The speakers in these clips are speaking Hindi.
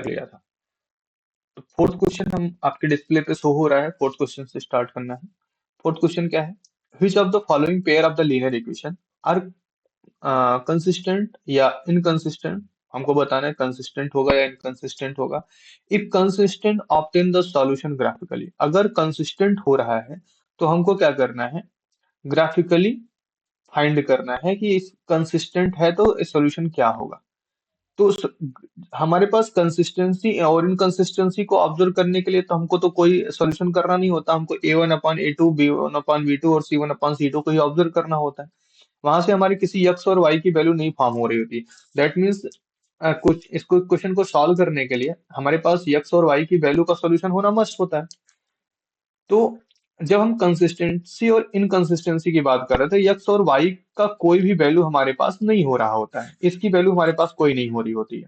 लिया था। तो फोर्थ क्वेश्चन हम आपके डिस्प्ले पे शो हो रहा है, फोर्थ क्वेश्चन से स्टार्ट करना है। फोर्थ क्वेश्चन क्या है? Which of the following pair of the linear equation are consistent या इनकंसिस्टेंट? हमको बताना है कंसिस्टेंट होगा या इनकंसिस्टेंट होगा। If consistent obtain the solution graphically, अगर कंसिस्टेंट हो रहा है तो हमको क्या करना है? ग्राफिकली फाइंड करना है कि इस कंसिस्टेंट है तो सॉल्यूशन क्या होगा। तो हमारे पास कंसिस्टेंसी और इनकंसिस्टेंसी को ऑब्जर्व करने के लिए तो हमको तो कोई सॉल्यूशन करना नहीं होता, हमको A1/A2, B1/B2 और C1/C2 को ही ऑब्जर्व करना होता है। वहां से हमारी किसी x और y की वैल्यू नहीं फॉर्म हो रही होती। दैट मीन्स कुछ इसको क्वेश्चन को सॉल्व करने के लिए हमारे पास x और y की वैल्यू का सॉल्यूशन होना मस्ट होता है। तो जब हम कंसिस्टेंसी और इनकंसिस्टेंसी की बात कर रहे थे, x और y का कोई भी वैल्यू हमारे पास नहीं हो रहा होता है, इसकी वैल्यू हमारे पास कोई नहीं हो रही होती है।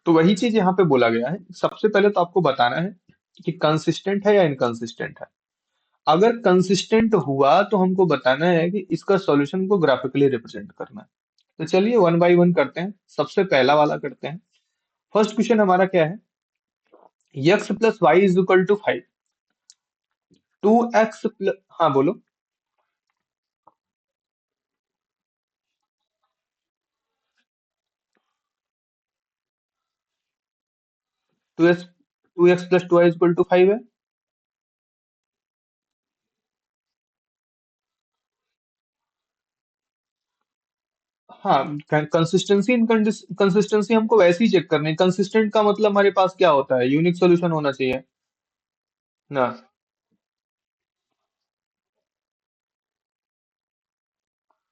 तो वही चीज यहाँ पे बोला गया है। सबसे पहले तो आपको बताना है कि कंसिस्टेंट है या इनकंसिस्टेंट है। अगर कंसिस्टेंट हुआ तो हमको बताना है कि इसका सॉल्यूशन को ग्राफिकली रिप्रेजेंट करना है। तो चलिए वन बाय वन करते हैं। सबसे पहला वाला करते हैं। फर्स्ट क्वेश्चन हमारा क्या है? x+y = 5। 2x प्लस, हाँ बोलो। 2x + 2y = 5 है। हाँ, कंसिस्टेंसी इनकंसिस्टेंसी हमको वैसे ही चेक करनी है। कंसिस्टेंट का मतलब हमारे पास क्या होता है? यूनिक सॉल्यूशन होना चाहिए ना।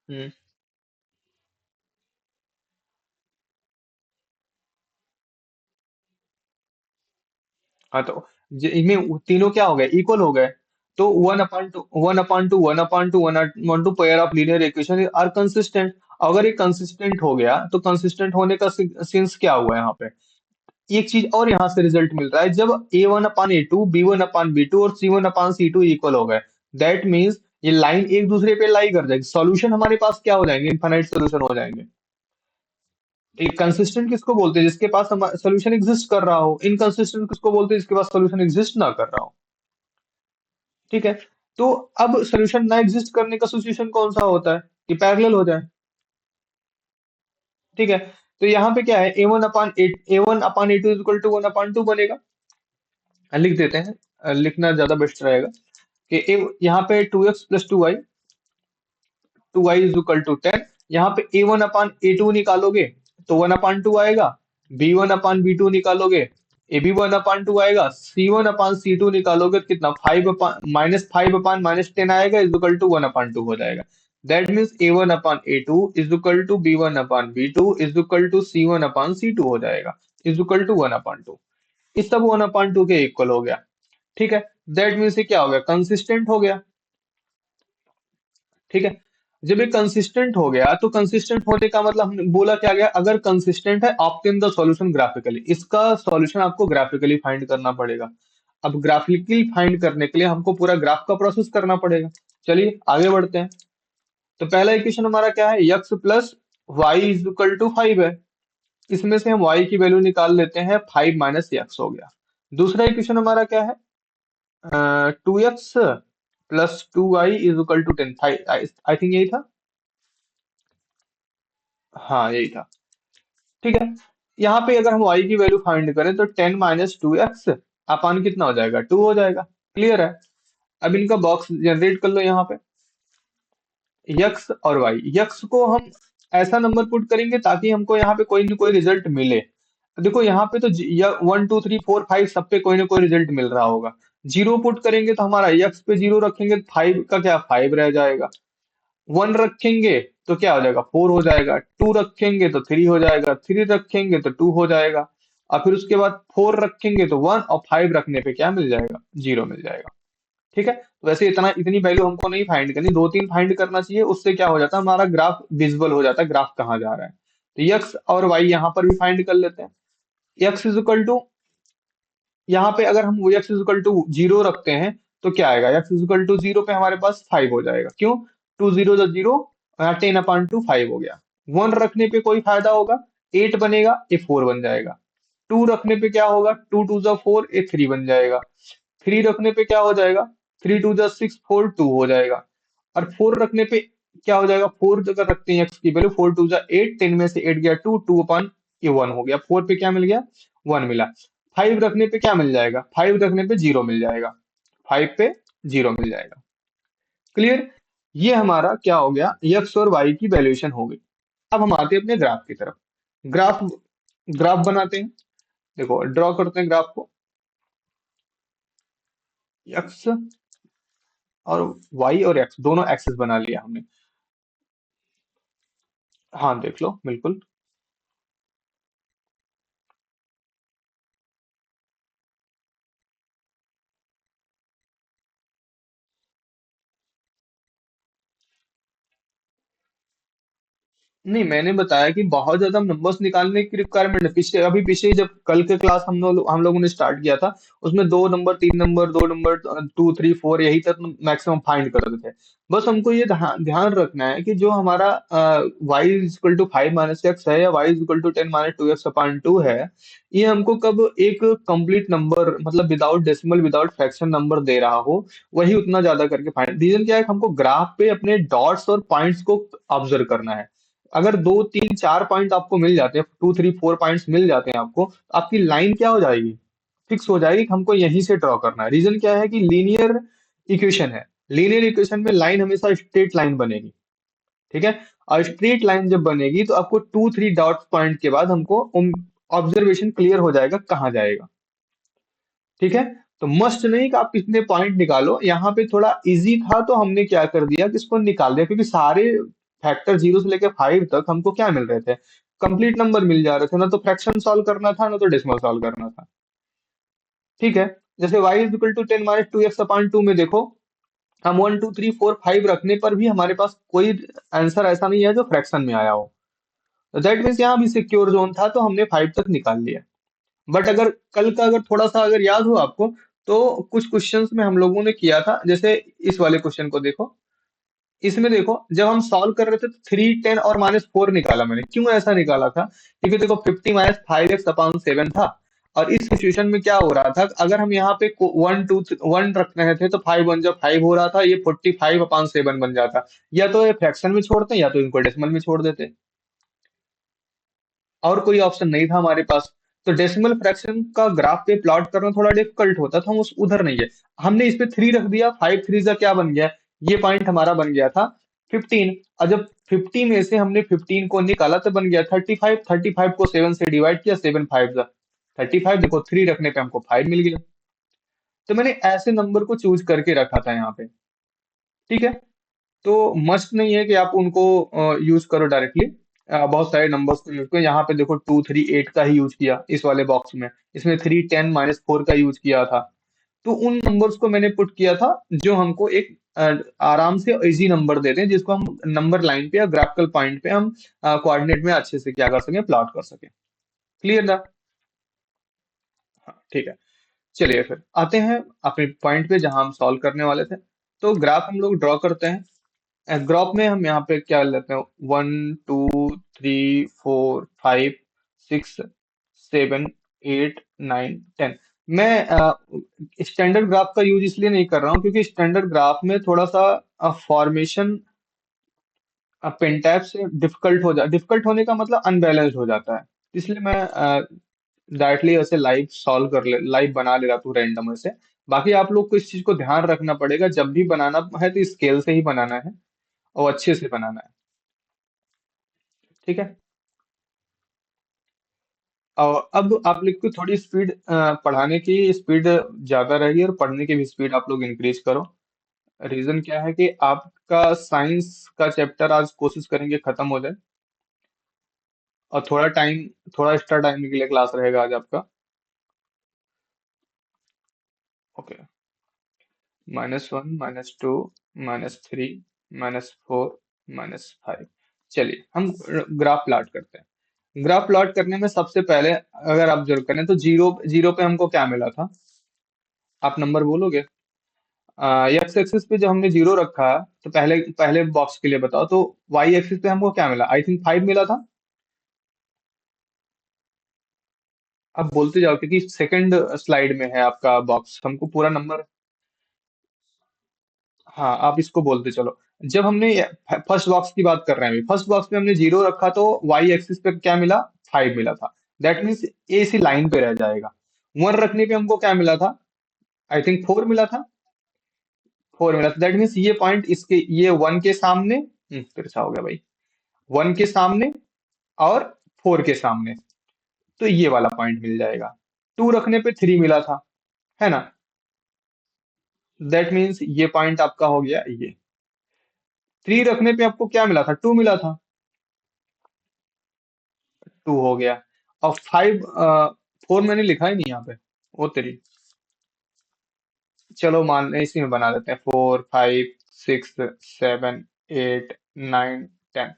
हम्म। हाँ तो इनमें तीनों क्या हो गए? इक्वल हो गए। तो 1/2 pair of linear equation are consistent. अगर ये कंसिस्टेंट हो गया तो कंसिस्टेंट होने का सेंस क्या हुआ यहाँ पे? एक चीज और यहाँ से रिजल्ट मिल रहा है, जब A1/A2, B1/B2 और C1/C2 इक्वल हो गए, दैट मीन्स ये लाइन एक दूसरे पे लाई कर जाएगी, सॉल्यूशन हमारे पास क्या हो जाएंगे? इनफाइनाइट सॉल्यूशन हो जाएंगे। कंसिस्टेंट किसको बोलते हैं? जिसके पास सोल्यूशन एग्जिस्ट कर रहा हो। इनकंसिस्टेंट किसको बोलते हैं? जिसके पास सोल्यूशन एग्जिस्ट ना कर रहा हो। ठीक है। तो अब सोल्यूशन ना एग्जिस्ट करने का सिचुएशन कौन सा होता है? कि पैरेलल हो जाए। ठीक है। तो यहाँ पे क्या है? A1/A2 बनेगा। लिख देते हैं। लिखना ज्यादा बेस्ट रहेगा कि यहाँ पे 2x + 2y यहाँ पे A1/A2 निकालोगे तो 1/2 आएगा। B1/B2 निकालोगे, AB1/2 आएगा। C1/C2 निकालोगे तो कितना? 5/-5/-10 आएगा, इज इक्वल टू 1/2 हो जाएगा। That means A1/A2 is equal to B1/B2 is equal to C1/C2 हो जाएगा, इज इक्वल टू 1/2। इस सब 1/2 के इक्वल हो गया। ठीक है। दैट मीन्स ये क्या हो गया? कंसिस्टेंट हो गया। ठीक है। जब ये कंसिस्टेंट हो गया तो कंसिस्टेंट होने का मतलब हमने बोला क्या गया? अगर कंसिस्टेंट है ऑब्टेन द सॉल्यूशन ग्राफिकली, इसका सॉल्यूशन आपको ग्राफिकली फाइंड करना पड़ेगा। अब ग्राफिकली फाइंड करने के लिए हमको पूरा ग्राफ का प्रोसेस करना पड़ेगा। चलिए आगे बढ़ते हैं। तो पहला इक्वेशन हमारा क्या है? x+y = 5 है। इसमें से हम y की वैल्यू निकाल लेते हैं, 5 - x हो गया। दूसरा इक्वेशन हमारा क्या है? 2x + 2y = 10। आई थिंक यही था। हाँ यही था। ठीक है। यहाँ पे अगर हम y की वैल्यू फाइंड करें तो 10 - 2x अपान कितना हो जाएगा? 2 हो जाएगा। क्लियर है। अब इनका बॉक्स जनरेट कर लो यहाँ पे। x और y, x को हम ऐसा नंबर पुट करेंगे ताकि हमको यहाँ पे कोई ना कोई रिजल्ट मिले। तो देखो यहाँ पे तो 1 2 3 4 5 सब पे कोई ना कोई रिजल्ट मिल रहा होगा। जीरो पुट करेंगे तो हमारा x पे जीरो रखेंगे तो 5 का क्या? 5 रह जाएगा। 1 रखेंगे तो क्या हो जाएगा? 4 हो जाएगा। 2 रखेंगे तो 3 हो जाएगा। 3 रखेंगे तो 2 हो जाएगा। और फिर उसके बाद 4 रखेंगे तो 1, और 5 रखने पे क्या मिल जाएगा? 0 मिल जाएगा। ठीक है। तो वैसे इतनी वैल्यू हमको नहीं फाइंड करनी, दो तीन फाइंड करना चाहिए। उससे क्या हो जाता है? हमारा ग्राफ विजुअल हो जाता है, ग्राफ कहाँ जा रहा है। तो x और y यहाँ पर भी फाइंड कर लेते हैं। x इज इक्वल टू, यहाँ पे अगर हम x इज इक्वल टू 0 रखते हैं तो क्या आएगा? x इज इक्वल टू 0 पे हमारे पास 5 हो जाएगा। क्यों? 2 0 0, 10/5 हो गया। 1 रखने पे कोई फायदा होगा? 8 बनेगा, ये 4 बन जाएगा। टू रखने पे क्या होगा, टू टू जा फोर, ये थ्री बन जाएगा। थ्री रखने पे क्या हो जाएगा, थ्री टू जा सिक्स, फोर टू हो जाएगा। और फोर रखने पे क्या हो जाएगा, फोर अगर रखते हैं एक्स की वैल्यू, फोर टू जा एट, टेन में से एट गया टू, टू अपॉन ये वन हो गया, फोर पे क्या मिल गया, वन मिला। फाइव रखने पे क्या मिल जाएगा, फाइव रखने पे जीरो मिल जाएगा, फाइव पे जीरो मिल जाएगा। क्लियर। ये हमारा क्या हो गया, एक्स और वाई की वैल्यूएशन हो गई। अब हम आते हैं अपने ग्राफ की तरफ। ग्राफ ग्राफ बनाते हैं। देखो ड्रॉ करते हैं ग्राफ को। एक्स और वाई और एक्स दोनों एक्सेस बना लिया हमने। हाँ देख लो बिल्कुल। नहीं, मैंने बताया कि बहुत ज्यादा नंबर्स निकालने की रिक्वायरमेंट है। पिछले अभी पीछे जब कल के क्लास हम लोगों ने स्टार्ट किया था, उसमें दो नंबर, तीन नंबर, दो नंबर, टू थ्री फोर, यही तक मैक्सिमम फाइंड कर रहे थे। बस हमको ये ध्यान रखना है कि जो हमारा Y is equal to five minus X है, या Y is equal to ten minus two x upon two है, ये हमको कब एक कंप्लीट नंबर, मतलब without decimal without fraction number दे रहा हो, वही उतना ज्यादा करके फाइंड। रीजन क्या है, हमको ग्राफ पे अपने डॉट्स और पॉइंट्स को ऑब्जर्व करना है। अगर दो तीन चार पॉइंट आपको मिल जाते हैं, टू थ्री फोर पॉइंट्स मिल जाते हैं आपको, तो आपकी लाइन क्या हो जाएगी, फिक्स हो जाएगी कि हमको यहीं से ड्रॉ करना है। रीजन क्या है कि लीनियर इक्वेशन है। लीनियर इक्वेशन में लाइन हमेशा स्ट्रेट लाइन बनेगी। ठीक है। और स्ट्रेट लाइन जब बनेगी तो आपको टू थ्री डॉट पॉइंट के बाद हमको ऑब्जर्वेशन क्लियर हो जाएगा कहाँ जाएगा। ठीक है। तो मस्ट नहीं कि आप इतने पॉइंट निकालो, यहाँ पे थोड़ा इजी था तो हमने क्या कर दिया कि इसको निकाल दिया, क्योंकि सारे फैक्टर जीरो से लेकर फाइव तक हमको क्या मिल रहे थे, कंप्लीट नंबर मिल जा रहे थे ना। तो फ्रैक्शन सॉल्व करना था ना, तो डेसिमल सॉल्व करना था। ठीक है। जैसे y is equal to ten minus two x upon two में देखो, हम one two three four five रखने पर भी हमारे पास कोई आंसर ऐसा नहीं है जो फ्रैक्शन में आया हो। तो दैट मीन्स यहाँ भी सिक्योर जोन था, तो हमने फाइव तक निकाल लिया। बट अगर कल का अगर थोड़ा सा अगर याद हो आपको, तो कुछ क्वेश्चंस में हम लोगों ने किया था, जैसे इस वाले क्वेश्चन को देखो। इसमें देखो जब हम सॉल्व कर रहे थे, तो थ्री टेन और माइनस फोर निकाला मैंने। क्यों ऐसा निकाला था, क्योंकि देखो fifty minus five x upon seven था। और इस सिचुएशन में क्या हो रहा था, अगर हम यहाँ पे वन टू वन रख रहे थे, तो फाइव वन जब फाइव हो रहा था, ये फोर्टी फाइव अपॉन सेवन बन जाता। या तो ये फ्रैक्शन में छोड़ते या तो इनको डेसिमल में छोड़ देते, और कोई ऑप्शन नहीं था हमारे पास। तो डेसिमल फ्रैक्शन का ग्राफ पे प्लॉट करना थोड़ा डिफिकल्ट होता था, हम उस उधर नहीं है। हमने इस पे थ्री रख दिया, फाइव थ्री का क्या बन गया, ये पॉइंट हमारा बन गया था फिफ्टीन। और जब फिफ्टी में से हमने फिफ्टीन को निकाला तो बन गया थर्टी फाइव। थर्टी फाइव को सेवन से डिवाइड किया, सेवन फाइव जा थर्टी फाइव, देखो थ्री रखने पे हमको फाइव मिल गया। तो मैंने ऐसे नंबर को चूज करके रखा था यहाँ पे। ठीक है। तो मस्ट नहीं है कि आप उनको यूज करो डायरेक्टली। बहुत सारे नंबर्स को यूज करो। यहाँ पे देखो टू थ्री एट का ही यूज किया इस वाले बॉक्स में, इसमें थ्री टेन माइनस फोर का यूज किया था। तो उन नंबर्स को मैंने पुट किया था जो हमको एक आराम से इजी नंबर देते हैं, जिसको हम नंबर लाइन पे या ग्राफिकल पॉइंट पे हम कोऑर्डिनेट में अच्छे से क्या कर सकें, प्लॉट कर सकें। क्लियर ना। हाँ ठीक है। चलिए फिर आते हैं अपने पॉइंट पे जहां हम सॉल्व करने वाले थे। तो ग्राफ हम लोग ड्रॉ करते हैं। ग्रुप में हम यहाँ पे क्या लेते हैं, one two three four five six seven eight nine ten. मैं स्टैंडर्ड ग्राफ का यूज इसलिए नहीं कर रहा हूँ, क्योंकि स्टैंडर्ड ग्राफ में थोड़ा सा फॉर्मेशन पेंटैब से डिफिकल्ट होने का मतलब अनबैलेंस्ड हो जाता है। इसलिए मैं डायरेक्टली ऐसे लाइव बना ले रहा हूँ रैंडम ऐसे। बाकी आप लोग को इस चीज को ध्यान रखना पड़ेगा, जब भी बनाना है तो स्केल से ही बनाना है और अच्छे से बनाना है। ठीक है। और अब आप लोग को थोड़ी स्पीड, पढ़ाने की स्पीड ज्यादा रहेगी, और पढ़ने की भी स्पीड आप लोग इंक्रीज करो। रीजन क्या है कि आपका साइंस का चैप्टर आज कोशिश करेंगे खत्म हो जाए, और थोड़ा एक्स्ट्रा टाइम के लिए क्लास रहेगा आज आपका। Okay. Minus one, minus two, minus three, minus four, minus five. चलिए हम ग्राफ प्लॉट करते हैं। ग्राफ प्लॉट करने में सबसे पहले अगर आप जरूर करें, तो जीरो जीरो पे हमको क्या मिला था, आप नंबर बोलोगे। एक्स एक्सिस पे जब हमने जीरो रखा, तो पहले पहले बॉक्स के लिए बताओ, तो वाई एक्सिस पे हमको क्या मिला, आई थिंक फाइव मिला था। आप बोलते जाओ क्योंकि सेकंड स्लाइड में है आपका बॉक्स, हमको पूरा नंबर। हाँ, आप इसको बोलते चलो। जब हमने फर्स्ट बॉक्स की बात कर रहे हैं, अभी फर्स्ट बॉक्स में हमने 0 रखा तो वाई एक्सिस पे क्या मिला, 5 मिला था। दैट मीन्स ए इसी लाइन पे रह जाएगा। 1 रखने पे हमको क्या मिला था, आई थिंक 4 मिला था। 4 मिला था, दैट मीन्स ये पॉइंट इसके, ये 1 के सामने, फिर से हो गया भाई, 1 के सामने और 4 के सामने, तो ये वाला पॉइंट मिल जाएगा। 2 रखने पे 3 मिला था, है ना। दैट मीन्स ये पॉइंट आपका हो गया ये। 3 रखने पे आपको क्या मिला था, 2 मिला था, 2 हो गया। और 5, 4 मैंने लिखा ही नहीं यहाँ पे, वो तेरी, चलो मान लें इसी में बना देते हैं, 4, 5, 6, 7, 8, 9, 10।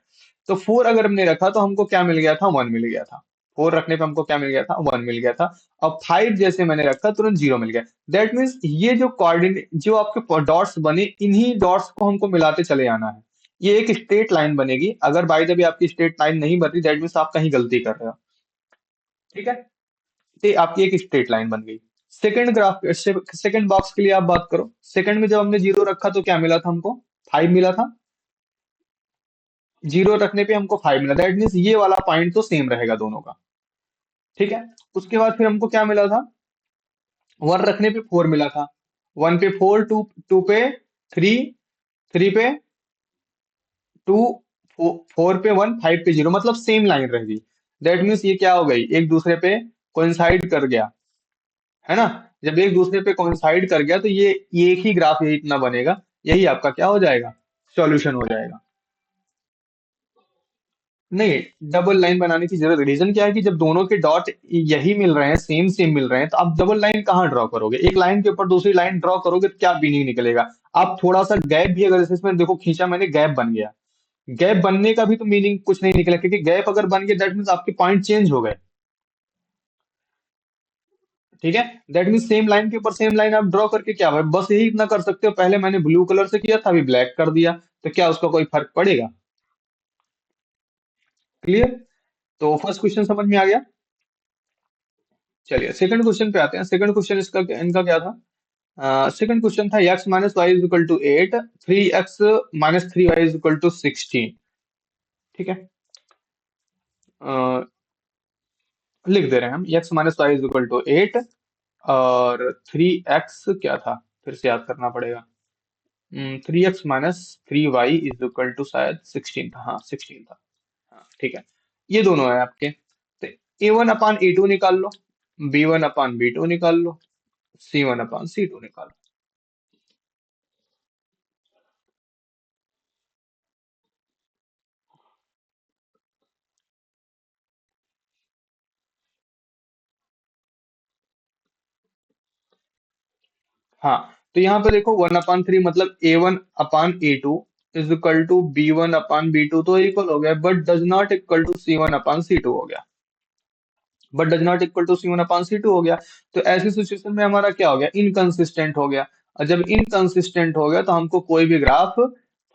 तो 4 अगर हमने रखा तो हमको क्या मिल गया था, 1 मिल गया था। 4 रखने पे हमको क्या मिल गया था, 1 मिल गया था। अब 5 जैसे मैंने रखा तुरंत 0 मिल गया। दैट मीन्स ये जो कोऑर्डिनेट, जो आपके डॉट्स बने, इन्हीं डॉट्स को हमको मिलाते चले आना है। ये एक स्ट्रेट लाइन बनेगी। अगर बाय द वे आपकी स्ट्रेट लाइन नहीं बन रही, दैट मीन्स आप कहीं गलती कर रहे हो। ठीक है, ये आपकी एक स्ट्रेट लाइन बन गई। सेकंड ग्राफ, सेकंड बॉक्स के लिए आप बात करो। सेकंड में जब हमने 0 रखा तो क्या मिला था हमको, 5 मिला था। 0 रखने पे हमको 5 मिला, दैट मीन्स ये वाला पॉइंट तो सेम रहेगा दोनों का। ठीक है, उसके बाद फिर हमको क्या मिला था, 1 रखने पे 4 मिला था। 1 पे 4, 2 2 पे 3, 3 पे 2, 4 पे 1, 5 पे 0, मतलब सेम लाइन रहेगी। दैट मीन्स ये क्या हो गई, एक दूसरे पे कोइंसाइड कर गया, है ना। जब एक दूसरे पे कोइंसाइड कर गया तो ये एक ही ग्राफ यही इतना बनेगा। यही आपका क्या हो जाएगा, सॉल्यूशन हो जाएगा। नहीं, डबल लाइन बनाने की जरूरत, रीजन क्या है कि जब दोनों के डॉट यही मिल रहे हैं, सेम सेम मिल रहे हैं, तो आप डबल लाइन कहाँ ड्रॉ करोगे, एक लाइन के ऊपर दूसरी लाइन ड्रॉ करोगे तो क्या मीनिंग निकलेगा। आप थोड़ा सा गैप भी अगर जैसे इसमें देखो खींचा मैंने, गैप बन गया। गैप बनने का भी तो मीनिंग कुछ नहीं निकला, क्योंकि गैप अगर बन गया दैट मीन्स आपके पॉइंट चेंज हो गए। ठीक है, दैट मीन सेम लाइन के ऊपर सेम लाइन आप ड्रॉ करके क्या हुआ, बस यही इतना कर सकते हो। पहले मैंने ब्लू कलर से किया था, अभी ब्लैक कर दिया, तो क्या उसका कोई फर्क पड़ेगा। क्लियर। तो फर्स्ट क्वेश्चन समझ में आ गया। चलिए सेकंड क्वेश्चन पे आते हैं। सेकंड क्वेश्चन इसका इनका क्या था, सेकंड क्वेश्चन था x minus y is equal to 8, 3x minus 3y is equal to 16। ठीक है, अ, लिख दे रहे हैं हम, x minus y is equal to 8 और 3x क्या था, फिर से याद करना पड़ेगा। 3x minus 3y is equal to शायद 16 था, हाँ 16 था। हाँ ठीक है, ये दोनों है आपके। तो A1/A2 निकाल लो, B1/B2 निकाल लो, C1/C2 निकाल लो। हाँ, तो यहाँ पे देखो 1/3 मतलब A1/A2 is equal to B1/B2 तो इक्वल हो गया, but does not equal to C1/C2 हो गया। But does not equal to C1/C2 हो गया। तो ऐसी सिचुएशन में हमारा क्या हो गया, इनकंसिस्टेंट हो गया। और जब इनकंसिस्टेंट हो गया तो हमको कोई भी ग्राफ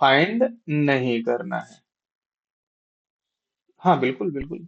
फाइंड नहीं करना है। हाँ बिल्कुल बिल्कुल।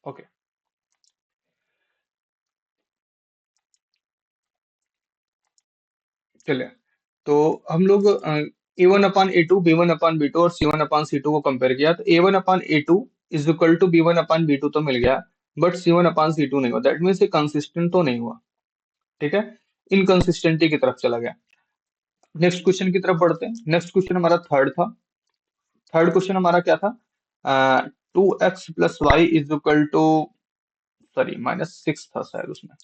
ओके, चलिए। तो हम लोग A1/A2, B1/B2 और C1/C2 को कंपेयर किया, तो A1/A2 is equal to B1/B2 तो मिल गया, बट C1/C2 नहीं हुआ। दैट मीन्स ये कंसिस्टेंट तो नहीं हुआ। ठीक है, इनकंसिस्टेंटी की तरफ चला गया। नेक्स्ट क्वेश्चन की तरफ बढ़ते हैं। नेक्स्ट क्वेश्चन हमारा थर्ड था। थर्ड क्वेश्चन हमारा क्या था? 2x+y is equal to, sorry, -6 था शायद उसमें।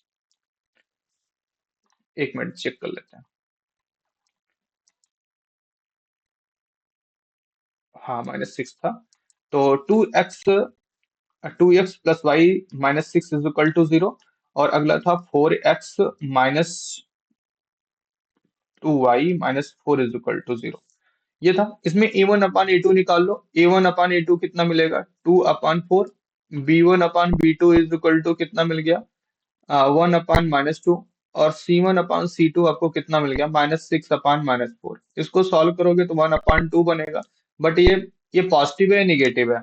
एक मिनट चेक कर लेते हैं। हाँ, -6 था। तो 2x plus y -6 is equal to 0। और अगला था 4x-2y-4 इज इक्वल टू 0। ये था। इसमें A1/A2 निकाल लो। A1/A2 कितना मिलेगा? 2/4। B1/B2 इज इक्वल टू कितना मिल गया? 1/-2। और C1/C2 आपको कितना मिल गया? -6/-4। इसको सॉल्व करोगे तो 1/2 बनेगा। बट ये पॉजिटिव है, निगेटिव है?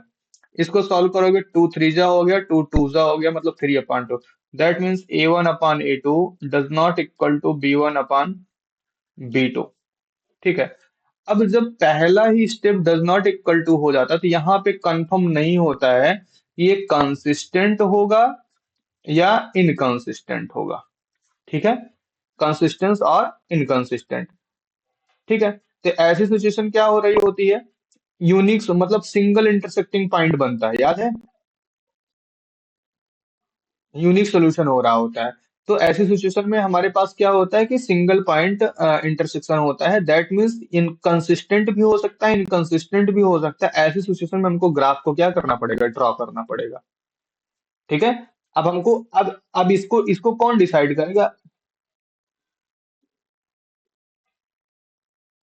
इसको सॉल्व करोगे, 2 3 जा हो गया, 2 2 जा हो गया, मतलब 3/2। That means A1/A2 does not equal to B1/B2। ठीक है। अब जब पहला ही step does not equal to हो जाता है, तो यहाँ पे कंफर्म नहीं होता है कि ये कंसिस्टेंट होगा या इनकंसिस्टेंट होगा। ठीक है, कंसिस्टेंस और इनकंसिस्टेंट। ठीक है। तो ऐसी सिचुएशन क्या हो रही होती है? यूनिक मतलब सिंगल इंटरसेक्टिंग पॉइंट बनता है, याद है? यूनिक सोल्यूशन हो रहा होता है। तो ऐसी सिचुएशन में हमारे पास क्या होता है कि सिंगल पॉइंट इंटरसेक्शन होता है। दैट मीन्स इनकंसिस्टेंट भी हो सकता है, इनकंसिस्टेंट भी हो सकता है। ऐसी सिचुएशन में हमको ग्राफ को क्या करना पड़ेगा? ड्रॉ करना पड़ेगा। ठीक है। अब हमको अब इसको इसको कौन डिसाइड करेगा?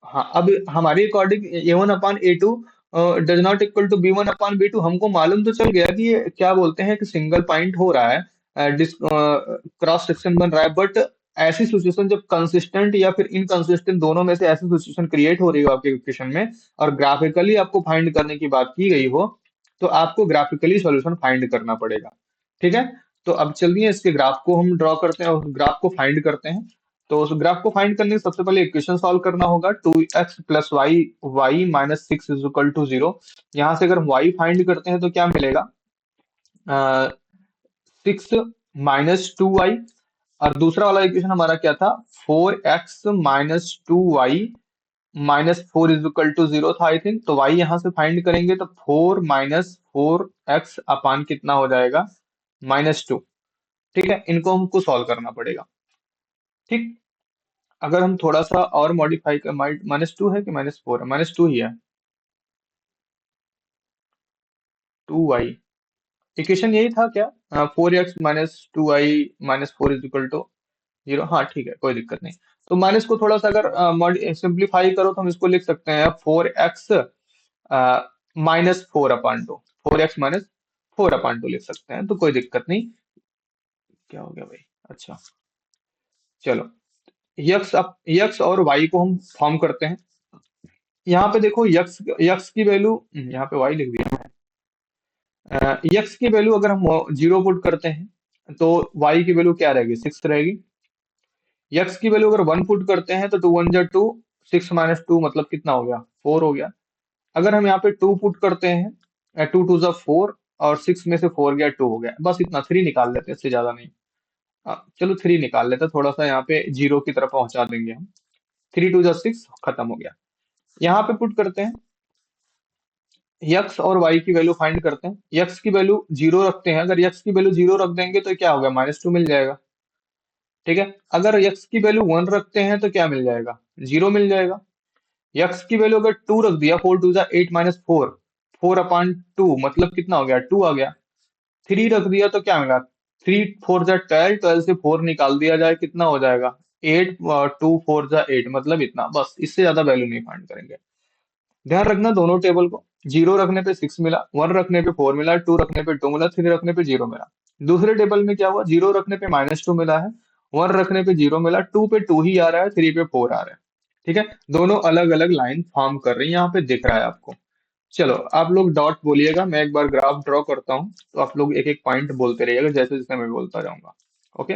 हाँ, अब हमारे according A1/A2 does not equal to B1/B2। हमको मालूम तो चल गया कि ये क्या बोलते हैं कि सिंगल पॉइंट हो रहा है, क्रॉस सेक्शन बन रहा है। बट ऐसी सिचुएशन जब कंसिस्टेंट या फिर इनकंसिस्टेंट दोनों में से ऐसी सिचुएशन क्रिएट हो रही हो आपके इक्वेशन में, और ग्राफिकली आपको फाइंड करने की बात की गई हो, तो आपको ग्राफिकली सॉल्यूशन फाइंड करना पड़ेगा। ठीक है। तो अब चलिए इसके ग्राफ को हम ड्रॉ करते हैं और ग्राफ को फाइंड करते हैं। तो उस ग्राफ को फाइंड करने के सबसे पहले इक्वेशन सॉल्व करना होगा। 2x+y-6 is equal to 0। यहाँ से अगर हम y फाइंड करते हैं तो क्या मिलेगा? 6-2y। और दूसरा वाला इक्वेशन हमारा क्या था? 4x-2y-4 इज इक्वल टू 0 था, आई थिंक। तो y यहाँ से फाइंड करेंगे तो 4-4x अपान कितना हो जाएगा? -2। ठीक है, इनको हमको सॉल्व करना पड़ेगा। ठीक। अगर हम थोड़ा सा और मॉडिफाई कर, -2 है कि -4 है? -2 ही है। 2y। इक्वेशन यही था क्या? 4x-2y-4 is equal to 0। हाँ ठीक है, कोई दिक्कत नहीं। तो माइनस को थोड़ा सा अगर सिंप्लीफाई करो तो हम इसको लिख सकते हैं 4x-4/2। 4x-4/2 लिख सकते हैं, तो कोई दिक्कत नहीं। क्या हो गया भाई? अच्छा, चलो। यक्स और वाई को हम फॉर्म करते हैं। यहाँ पे देखो, यक्स यक्स की वैल्यू, यहाँ पे वाई लिख दिया। यक्स की वैल्यू अगर हम 0 पुट करते हैं तो वाई की वैल्यू क्या रहेगी? 6 रहेगी। यक्स की वैल्यू अगर 1 पुट करते हैं तो 2 1 जा 2, 6 - 2 मतलब कितना हो गया? 4 हो गया। अगर हम यहाँ पे 2 पुट करते हैं, 2 2 जा 4, और 6 में से 4 गया, 2 हो गया। बस इतना, 3 निकाल लेते हैं, इससे ज्यादा नहीं। चलो 3 निकाल लेते हैं, थोड़ा सा यहाँ पे जीरो की तरफ पहुंचा देंगे हम। 3 2 जा 6, खत्म हो गया। यहाँ पे पुट करते हैं, यक्स और वाई की वैल्यू फाइंड करते हैं। यक्स की वैल्यू 0 रखते हैं। अगर यक्स की वैल्यू 0 रख देंगे तो क्या होगा? -2 मिल जाएगा। ठीक है। अगर यक्स की वैल्यू 1 रखते हैं तो क्या मिल जाएगा? 0 मिल जाएगा। यक्स की वैल्यू अगर 2 रख दिया, 4 2 जा 8 - 4, 4/2 मतलब कितना हो गया? 2 आ गया। 3 रख दिया तो क्या मिला? 3 4 जा 12, 12 से 4 निकाल दिया जाए, कितना हो जाएगा? 8। 2 4 जा 8 मतलब इतना। बस, इससे ज्यादा वैल्यू नहीं फाइंड करेंगे। ध्यान रखना दोनों टेबल को। 0 रखने पे 6 मिला, 1 रखने पे 4 मिला, 2 रखने पे 2 मिला, 3 रखने पे 0 मिला। दूसरे टेबल में क्या हुआ? 0 रखने पे -2 मिला है, 1 रखने पे 0 मिला, 2 पे 2 ही आ रहा है, 3 पे 4 आ रहा है। ठीक है। दोनों अलग अलग लाइन फॉर्म कर रही है, यहाँ पे दिख रहा है आपको। चलो आप लोग डॉट बोलिएगा, मैं एक बार ग्राफ ड्रॉ करता हूँ, तो आप लोग एक एक पॉइंट बोलते रहिएगा जैसे जैसे मैं बोलता जाऊंगा। ओके।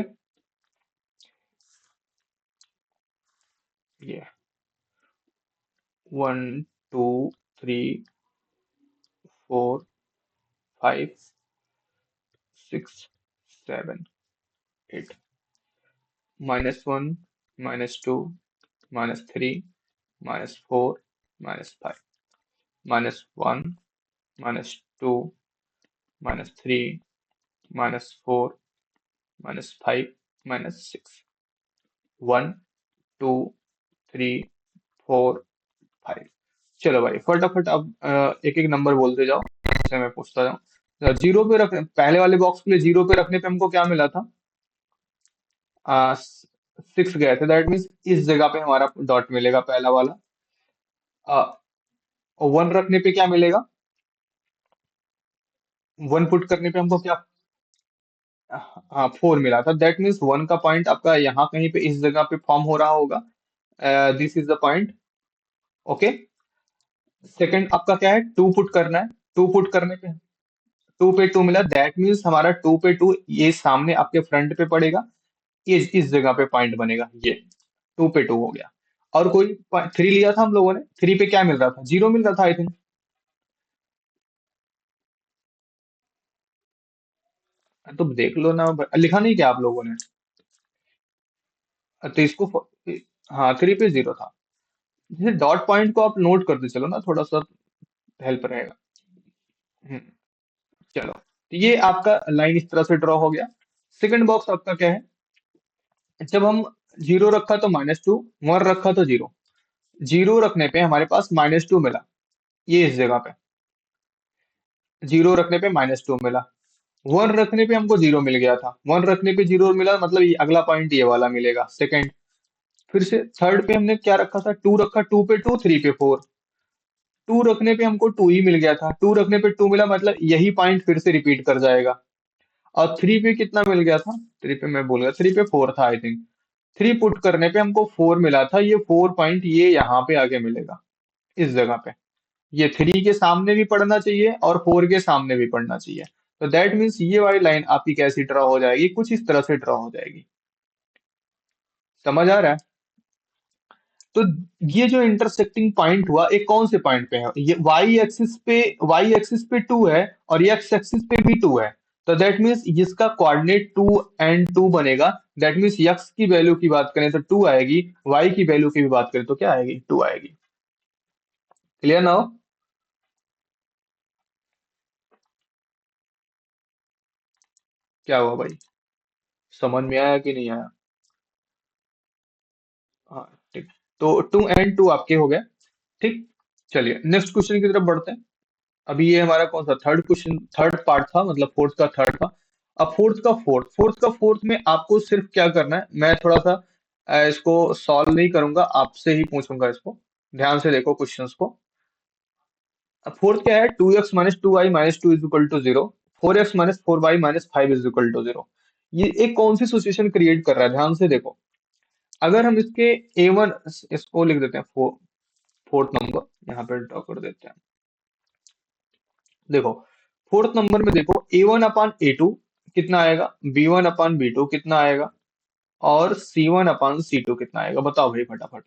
ये 1 2 3 4 5 6 7 8, -1, -2, -3, -4, -5, -1, -2, -3, -4, -5, -6, 1 2 3 4 5। चलो भाई फटाफट अब एक एक नंबर बोलते जाओ, जैसे मैं पूछता जाऊँ। जीरो पे रखने, पहले वाले बॉक्स के लिए जीरो पे रखने पे हमको क्या मिला था? 6 गए थे, दैट मीन्स इस जगह पे हमारा डॉट मिलेगा पहला वाला। 1 रखने पे क्या मिलेगा? 1 पुट करने पे हमको क्या? हाँ 4 मिला था, दैट मीन्स 1 का पॉइंट आपका यहाँ कहीं पे इस जगह पे फॉर्म हो रहा होगा। This is the point. Okay. Second आपका क्या है? 2 पुट करना है। 2 पुट करने पे 2 पे 2 मिला, दैट मीन्स हमारा 2 पे 2 ये सामने आपके फ्रंट पे पड़ेगा, इस जगह पे पॉइंट बनेगा ये। 2 पे 2 हो गया। और कोई 3 लिया था हम लोगों ने, 3 पे क्या मिल रहा था? जीरो मिल रहा था आई थिंक। तो देख लो ना, लिखा नहीं क्या आप लोगों ने? तो इसको हाँ 3 पे जीरो था। जैसे डॉट पॉइंट को आप नोट करते चलो ना, थोड़ा सा हेल्प रहेगा। हम्म, चलो तो ये आपका लाइन इस तरह से ड्रॉ हो गया। सेकंड बॉक्स आपका क्या है? जब हम जीरो रखा तो -2, 1 रखा तो जीरो। जीरो रखने पे हमारे पास -2 मिला, ये इस जगह पे। जीरो रखने पे -2 मिला। 1 रखने पे हमको जीरो मिल गया था, 1 रखने पे जीरो मिला, मतलब ये अगला पॉइंट ये वाला मिलेगा सेकंड। फिर से थर्ड पे हमने क्या रखा था? 2 रखा, 2 पे 2, 3 पे 4। 2 रखने पे हमको 2 ही मिल गया था, 2 रखने पे 2 मिला, मतलब यही पॉइंट फिर से रिपीट कर जाएगा। और 3 पे कितना मिल गया था? 3 पे मैं बोल गया, 3 पे 4 था आई थिंक। 3 पुट करने पे हमको 4 मिला था, ये 4 पॉइंट ये यहाँ पे आके मिलेगा, इस जगह पे। ये 3 के सामने भी पढ़ना चाहिए और 4 के सामने भी पढ़ना चाहिए। तो दैट मीन्स ये वाली लाइन आपकी कैसी ड्रॉ हो जाएगी? कुछ इस तरह से ड्रॉ हो जाएगी। समझ आ रहा है? तो ये जो इंटरसेक्टिंग पॉइंट हुआ, एक कौन से पॉइंट पे है? ये वाई एक्सिस पे 2 है और एक्स एक्सिस पे भी 2 है। तो दैट मीन्स इसका कोऑर्डिनेट 2 एंड 2 बनेगा। दैट मीन्स एक्स की वैल्यू की बात करें तो 2 आएगी, वाई की वैल्यू की भी बात करें तो क्या आएगी? 2 आएगी। क्लियर ना हो? क्या हुआ भाई? समझ में आया कि नहीं आया? हाँ ठीक। तो 2 एंड 2 आपके हो गए। ठीक। चलिए नेक्स्ट क्वेश्चन की तरफ बढ़ते हैं। अभी ये हमारा कौन सा थर्ड क्वेश्चन, थर्ड पार्ट था, मतलब फोर्थ का थर्ड था। अब फोर्थ में आपको सिर्फ क्या करना है, मैं थोड़ा सा इसको सॉल्व नहीं करूंगा, आपसे ही पूछूंगा इसको। ध्यान से देखो क्वेश्चंस को। अब फोर्थ क्या है? 2x - 2y - 2 is equal to 0। 4x - 4y - 5 is equal to 0। ये एक कौन सी सिचुएशन क्रिएट कर रहा है? ध्यान से देखो। अगर हम इसके A1 इसको लिख देते हैं, फोर्थ नंबर यहाँ पे ड्रॉ कर देते हैं। देखो फोर्थ नंबर में देखो, A1/A2 कितना आएगा, B1/B2 कितना आएगा, और C1/C2 कितना आएगा? बताओ भाई फटाफट।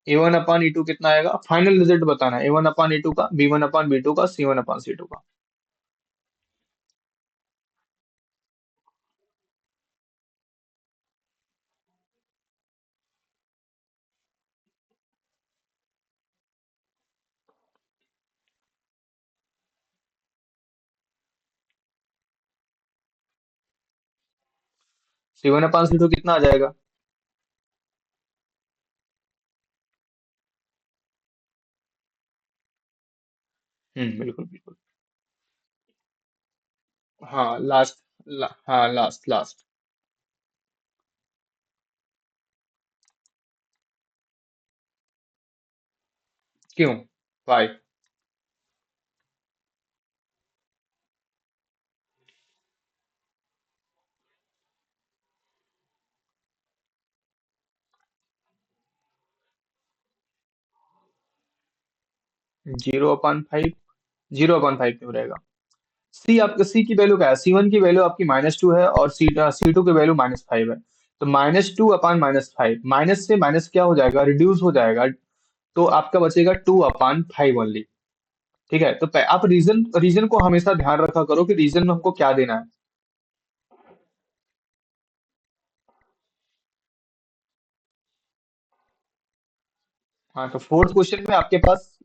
A1/E2 कितना आएगा? फाइनल रिजल्ट बताना है A1/E2 का, B1/B2 का, C1/C2 का। C1/C2 कितना आ जाएगा? बिल्कुल बिल्कुल। हाँ लास्ट। हाँ लास्ट लास्ट। क्यों? वाई? 0/5, 0/5 क्यों रहेगा? सी, आपका सी की वैल्यू क्या है? C1 की वैल्यू आपकी -2 है और C2 की वैल्यू -5 है। तो -2/-5, माइनस से माइनस क्या हो जाएगा? रिड्यूस हो जाएगा। तो आपका बचेगा 2/5 ओनली। ठीक है, तो आप रीजन रीजन को हमेशा ध्यान रखा करो कि रीजन में हमको क्या देना है। हाँ, तो फोर्थ क्वेश्चन में आपके पास,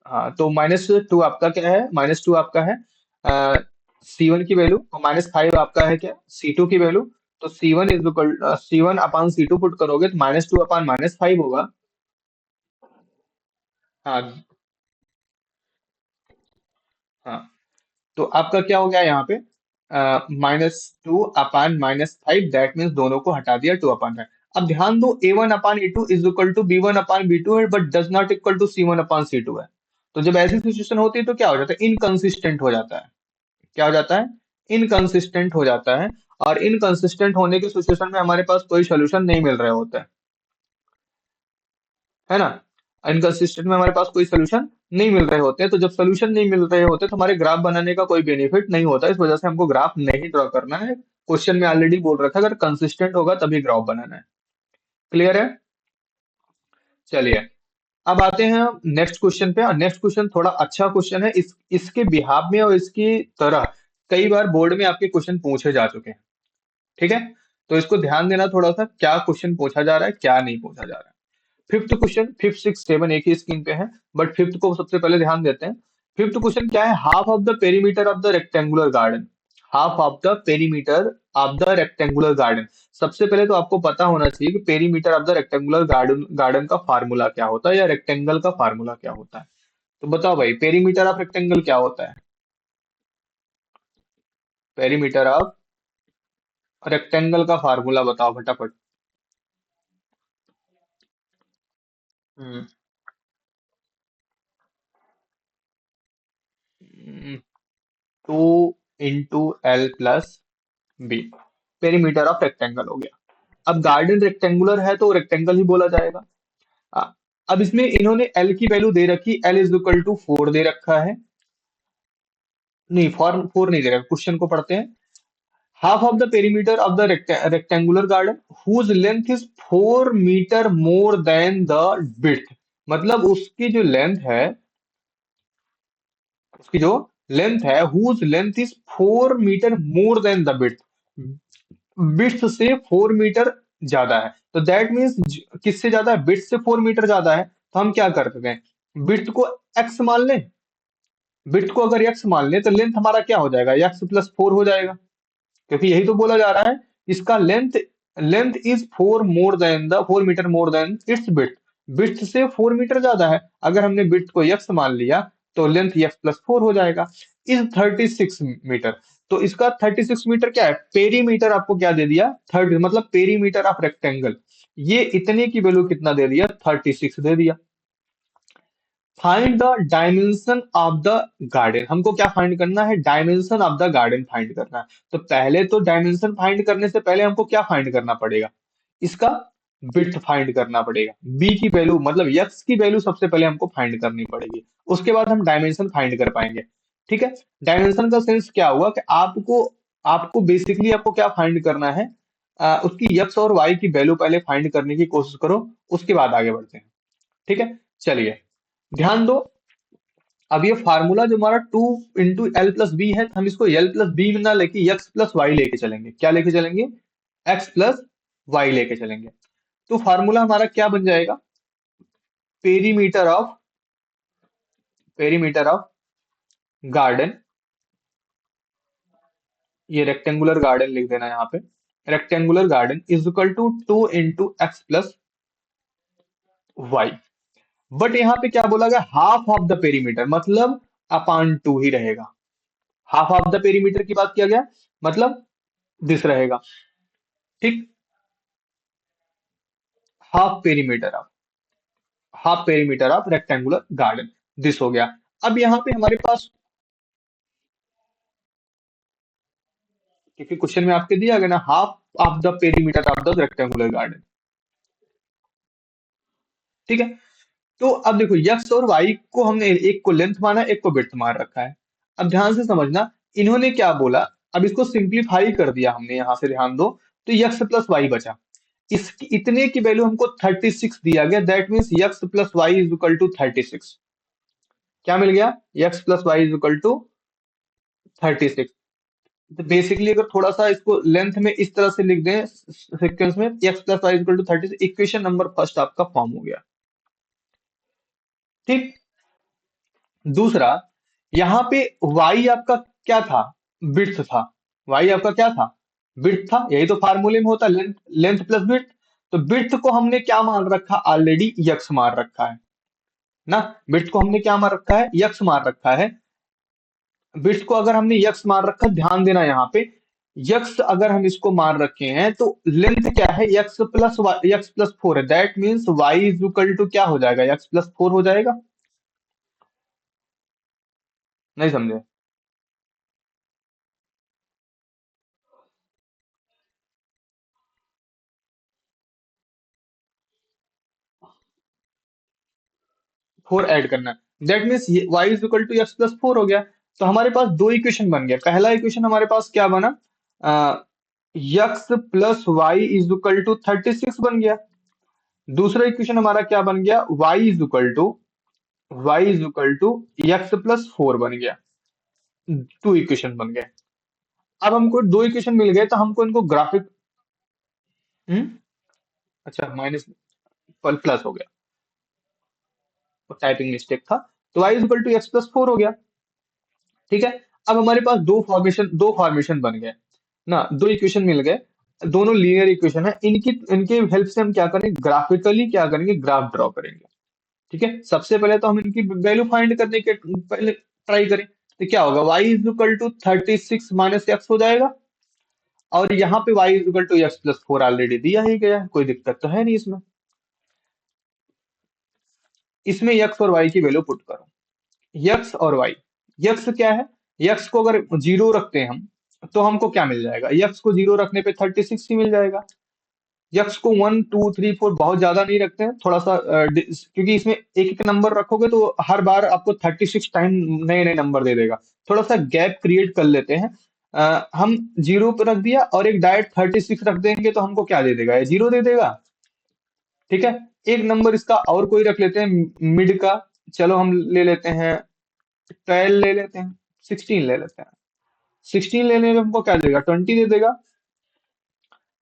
हाँ, तो -2 आपका क्या है? -2 आपका है C1 की वैल्यू, और -5 आपका है क्या? C2 की वैल्यू। तो C1 पुट करोगे तो -2/-5 होगा। हाँ, हाँ, तो आपका क्या हो गया यहाँ पे? -2/-5, दैट मीन्स दोनों को हटा दिया, 2/5। अब ध्यान दो, A1/A2 is equal to B1/B2 है, but does not equal to C1/C2 है। तो जब ऐसी सिचुएशन होती है तो क्या हो जाता है? इनकंसिस्टेंट हो जाता है। क्या हो जाता है? इनकंसिस्टेंट हो जाता है। और इनकंसिस्टेंट होने की सिचुएशन में हमारे पास कोई सोल्यूशन नहीं मिल रहे होते हैं, है ना? इनकंसिस्टेंट में हमारे पास कोई सोल्यूशन नहीं मिल रहे होते हैं, तो जब सोल्यूशन नहीं मिल रहे होते तो हमारे ग्राफ बनाने का कोई बेनिफिट नहीं होता। इस वजह से हमको ग्राफ नहीं ड्रॉ करना है। क्वेश्चन में ऑलरेडी बोल रखा है, अगर कंसिस्टेंट होगा तभी ग्राफ बनाना है। क्लियर है? चलिए, अब आते हैं नेक्स्ट क्वेश्चन पे। और नेक्स्ट क्वेश्चन थोड़ा अच्छा क्वेश्चन है। इसके बिहाफ में और इसकी तरह कई बार बोर्ड में आपके क्वेश्चन पूछे जा चुके हैं। ठीक है, तो इसको ध्यान देना थोड़ा सा, क्या क्वेश्चन पूछा जा रहा है, क्या नहीं पूछा जा रहा है। फिफ्थ क्वेश्चन, 5, 6, 7 एक ही स्क्रीन पे है, बट फिफ्थ को सबसे पहले ध्यान देते हैं। फिफ्थ क्वेश्चन क्या है? Half of the perimeter of the rectangular garden. Half of the perimeter of the rectangular garden. सबसे पहले तो आपको पता होना चाहिए कि perimeter of the rectangular garden garden का फार्मूला क्या होता है, या रेक्टेंगल का फार्मूला क्या होता है। तो बताओ भाई, पेरीमीटर ऑफ रेक्टेंगल क्या होता है? पेरीमीटर ऑफ रेक्टेंगल का फार्मूला बताओ फटाफट। हम्म, 2 × L + B, perimeter of rectangle हो गया। अब गार्डन रेक्टेंगुलर है तो रेक्टेंगल ही बोला जाएगा। अ- अब इसमें इन्होंने एल की वैल्यू दे रखी, L इज इक्वल टू 4 दे रखा है। नहीं, फॉर 4 नहीं दे रखा, क्वेश्चन को पढ़ते हैं। Half of the perimeter of the rectangular garden whose length is 4 metre more than the width. मतलब उसकी जो लेंथ है, whose length is 4 metre more than the width. Width से 4 मीटर ज्यादा है। तो दैट मीन्स किससे ज्यादा है? विड्थ से 4 मीटर ज्यादा है। तो हम क्या कर सकते हैं? विड्थ को एक्स मान लें। विड्थ को अगर एक्स मान लें तो लेंथ हमारा क्या हो जाएगा? x + 4 हो जाएगा। क्योंकि यही तो बोला जा रहा है, इसका length length is 4 metre more than its width. Width से 4 मीटर ज्यादा है। अगर हमने विड्थ को x मान लिया तो लेंथ x + 4 हो जाएगा। Is 36 metre. तो इसका 36 मीटर क्या है? पेरीमीटर आपको क्या दे दिया? 30, मतलब पेरीमीटर ऑफ रेक्टेंगल। ये इतने की वैल्यू कितना दे दिया? 36 दे दिया। Find the dimension of the garden. हमको क्या फाइंड करना है? Dimension of the garden find करना है। तो पहले तो डायमेंशन फाइंड करने से पहले हमको क्या फाइंड करना पड़ेगा? इसका विड्थ फाइंड करना पड़ेगा। बी की वैल्यू, मतलब यक्स की वैल्यू सबसे पहले हमको फाइंड करनी पड़ेगी। उसके बाद हम डायमेंशन फाइंड कर पाएंगे। ठीक है, डायमेंशन का सेंस क्या हुआ कि आपको आपको बेसिकली आपको क्या फाइंड करना है? उसकी यक्स और वाई की वैल्यू पहले फाइंड करने की कोशिश करो, उसके बाद आगे बढ़ते हैं। ठीक है, चलिए, ध्यान दो। अब ये फार्मूला जो हमारा 2 × L + B है, तो हम इसको L + B में ना लेके x + y लेके चलेंगे। क्या लेके चलेंगे? x + y लेके चलेंगे। तो फार्मूला हमारा क्या बन जाएगा? Perimeter of perimeter of garden, ये रेक्टेंगुलर गार्डन लिख देना यहाँ पे। Rectangular garden is equal to 2 × X + Y। But यहाँ पे क्या बोला गया? हाफ ऑफ द पेरीमीटर, मतलब अपॉन 2 ही रहेगा। हाफ ऑफ द पेरीमीटर की बात किया गया, मतलब दिस रहेगा। ठीक, half perimeter of rectangular garden, this हो गया। अब यहाँ पे हमारे पास, क्योंकि क्वेश्चन में आपके दिया गया ना, half of the perimeter of the rectangular garden. ठीक है, तो अब देखो यक्स और वाई को हमने एक को लेंथ माना, एक को विड्थ मान रखा है। अब ध्यान से समझना, इन्होंने क्या बोला, अब इसको सिंप्लीफाई कर दिया हमने, यहां से ध्यान दो, तो यक्स प्लस वाई बचा। इस इतने की वैल्यू हमको 36 दिया गया, that means x plus y is equal to 36। क्या मिल गया? X plus y is equal to 36। तो बेसिकली अगर थोड़ा सा इसको लेंथ में इस तरह से लिख दें सीक्वेंस में, x plus y equal to 36, equation number first आपका फॉर्म हो गया। ठीक। दूसरा, यहां पे y आपका क्या था? विड्थ था। y आपका क्या था? विड्थ था। यही तो फार्मूले में होता, लेंथ, लेंथ प्लस विड्थ। तो विड्थ को हमने क्या मान रखा? ऑलरेडी यक्स मान रखा है ना। विड्थ को हमने क्या मान रखा है? यक्स मान रखा है। विड्थ को अगर हमने यक्स मान रखा, ध्यान देना यहाँ पे, यक्स अगर हम इसको मान रखे हैं तो लेंथ क्या है? यक्स प्लस फोर है, that means y is equal to क्या हो जाएगा? यक्स प्लस फोर हो जाएगा। नहीं समझे? फोर ऐड करना है, that means y is equal to x plus four हो गया। तो हमारे पास दो इक्वेशन बन गया। पहला इक्वेशन हमारे पास क्या बना? X plus y is equal to 36 बन गया। दूसरा इक्वेशन हमारा क्या बन गया? Y is equal to x plus four बन गया। टू इक्वेशन बन गए। अब हमको दो इक्वेशन मिल गए, तो हमको इनको ग्राफिक, हम्म अच्छा माइनस, प्लस हो गया, टाइपिंग मिस्टेक था। तो y is equal to x plus four हो गया। ठीक है। अब हमारे पास दो फॉर्मेशन बन गए ना, दो इक्वेशन मिल गए। दोनों लीनियर इक्वेशन है, इनकी इनके हेल्प से हम क्या करेंगे? ग्राफिकली क्या करेंगे? ग्राफ ड्रॉ करेंगे। ठीक है। सबसे पहले तो हम इनकी वैल्यू फाइंड करने के पहले ट्राई करें, तो क्या होगा? y is equal to 36 minus x हो जाएगा। और यहाँ पे y is equal to x plus four already दिया ही गया है, कोई दिक्कत तो है नहीं इसमें। इसमें x और y की वैल्यू पुट करो। यक्स और वाई। यक्स क्या है? यक्स को अगर जीरो रखते हैं हम, तो हमको क्या मिल जाएगा? यक्स को जीरो रखने पे 36 ही मिल जाएगा। यक्स को वन टू थ्री फोर बहुत ज्यादा नहीं रखते हैं, थोड़ा सा क्योंकि इसमें एक एक नंबर रखोगे तो हर बार आपको 36 टाइम नए नए नंबर दे देगा। थोड़ा सा गैप क्रिएट कर लेते हैं। हम जीरो पे रख दिया और एक डायरेक्ट 36 रख देंगे, तो हमको क्या दे देगा? ये जीरो दे देगा। ठीक है। एक नंबर इसका और कोई रख लेते हैं मिड का। चलो हम ले लेते हैं 12, ले लेते हैं 16 ले लेते हैं। 16 लेने में हमको क्या देगा? 20 दे देगा।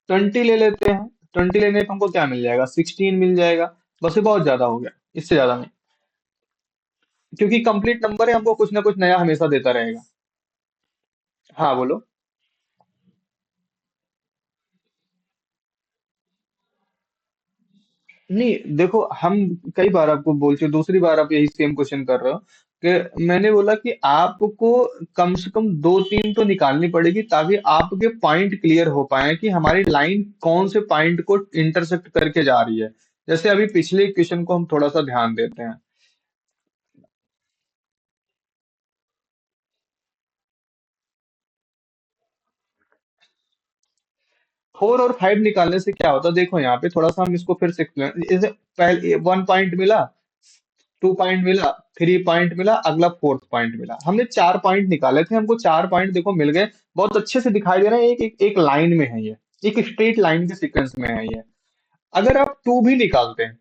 20 ले लेते हैं। 20 लेने पे हमको क्या मिल जाएगा? 16 मिल जाएगा। बस ये बहुत ज्यादा हो गया, इससे ज्यादा नहीं। क्योंकि कंप्लीट नंबर है, हमको कुछ ना कुछ नया हमेशा देता रहेगा। हाँ बोलो। नहीं देखो, हम कई बार आपको बोल चुके, दूसरी बार आप यही सेम क्वेश्चन कर रहे हो, कि मैंने बोला कि आपको कम से कम दो तीन तो निकालनी पड़ेगी, ताकि आपके पॉइंट क्लियर हो पाए कि हमारी लाइन कौन से पॉइंट को इंटरसेक्ट करके जा रही है। जैसे अभी पिछले क्वेश्चन को हम थोड़ा सा ध्यान देते हैं। फोर और फाइव निकालने से क्या होता है? देखो यहाँ पे थोड़ा सा हम इसको फिर से जैसे पहले वन पॉइंट मिला, टू पॉइंट मिला, थ्री पॉइंट मिला, अगला फोर्थ पॉइंट मिला। हमने चार पॉइंट निकाले थे, हमको चार पॉइंट देखो मिल गए। बहुत अच्छे से दिखाई दे रहा है, एक लाइन में है ये, एक स्ट्रेट लाइन के सीक्वेंस में है ये। अगर आप टू भी निकालते हैं,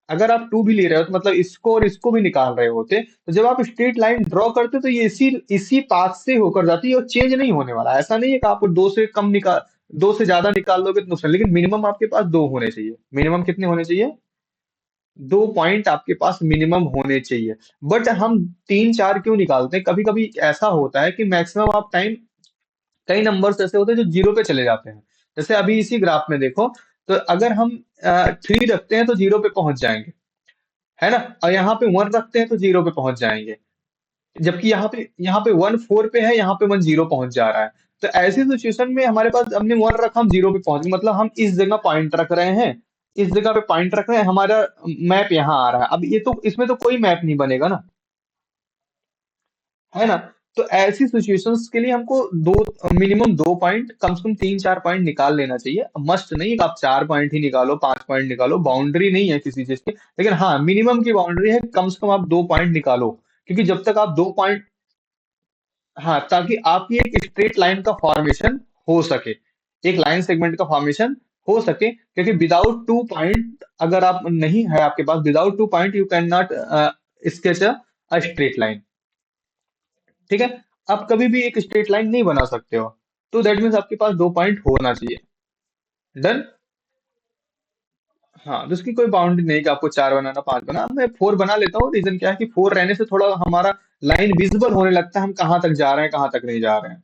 अगर आप टू भी ले रहे हो, तो मतलब इसको और इसको भी निकाल रहे होते, तो जब आप स्ट्रेट लाइन ड्रॉ करते तो ये इसी इसी पाथ से होकर जाती है, और चेंज नहीं होने वाला। ऐसा नहीं है कि आप दो से कम निकाल, दो से ज्यादा निकाल दोगे तो नुकसान, लेकिन मिनिमम आपके पास दो होने चाहिए। मिनिमम कितने होने चाहिए? दो पॉइंट आपके पास मिनिमम होने चाहिए। बट हम तीन चार क्यों निकालते हैं? कभी कभी ऐसा होता है कि मैक्सिमम आप टाइम, कई नंबर्स ऐसे होते हैं जो जीरो पे चले जाते हैं। जैसे अभी इसी ग्राफ में देखो, तो अगर हम थ्री रखते हैं तो जीरो पे पहुंच जाएंगे, है ना। और यहाँ पे वन रखते हैं तो जीरो पे पहुंच जाएंगे। जबकि यहाँ पे वन फोर पे है, यहाँ पे वन जीरो पहुंच जा रहा है। तो ऐसी सिचुएशन में हमारे पास, हमने वन रखा, हम जीरो पे पहुंच गए, मतलब हम इस जगह पॉइंट रख रहे हैं, इस जगह पे पॉइंट रख रहे हैं, हमारा मैप यहाँ आ रहा है। अब ये तो, इसमें तो कोई मैप नहीं बनेगा ना, है ना। तो ऐसी सिचुएशंस के लिए हमको दो, मिनिमम 2 पॉइंट, कम से कम 3-4 पॉइंट निकाल लेना चाहिए। मस्ट नहीं कि आप 4 पॉइंट ही निकालो, 5 पॉइंट निकालो, बाउंड्री नहीं है किसी चीज की, लेकिन हाँ मिनिमम की बाउंड्री है, कम से कम आप 2 पॉइंट निकालो। क्योंकि जब तक आप 2 पॉइंट, हाँ, ताकि आपकी एक स्ट्रेट लाइन का फॉर्मेशन हो सके, एक लाइन सेगमेंट का फॉर्मेशन हो सके, क्योंकि विदाउट 2 पॉइंट अगर आप नहीं है आपके पास, without 2 point you can not sketch a straight line. ठीक है, आप कभी भी एक स्ट्रेट लाइन नहीं बना सकते हो, तो दैट मीन्स आपके पास 2 पॉइंट होना चाहिए। डन। हाँ, तो उसकी कोई बाउंड्री नहीं कि आपको 4 बनाना, 5 बना, मैं 4 बना लेता हूँ। रीजन क्या है कि 4 रहने से थोड़ा हमारा लाइन विजिबल होने लगता है, हम कहाँ तक जा रहे हैं कहाँ तक नहीं जा रहे हैं।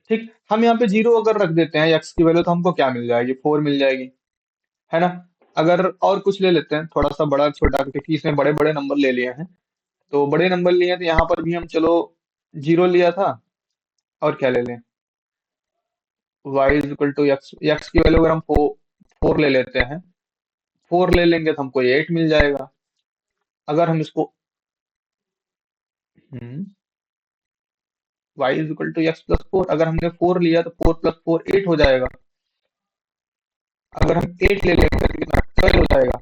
ठीक, हम यहाँ पे 0 अगर रख देते हैं एक्स की वैल्यू, तो हमको क्या मिल जाएगी, 4 मिल जाएगी, है ना। अगर और कुछ ले लेते हैं थोड़ा सा बड़ा छोटा, क्योंकि इसमें बड़े बड़े नंबर ले लिए हैं, तो बड़े नंबर लिए हैं, तो यहाँ पर भी हम चलो 0 लिया था। और क्या ले लें, y is equal to x, x की वैल्यू अगर हम 4 ले लेते हैं, 4 ले लेंगे तो हमको 8 मिल जाएगा। अगर हम इसको, हम्म, y is equal to x plus 4, अगर हमने 4 लिया तो 4 प्लस 4 8 हो जाएगा। अगर हम 8 ले लेंगे तो कितना, 12 हो जाएगा।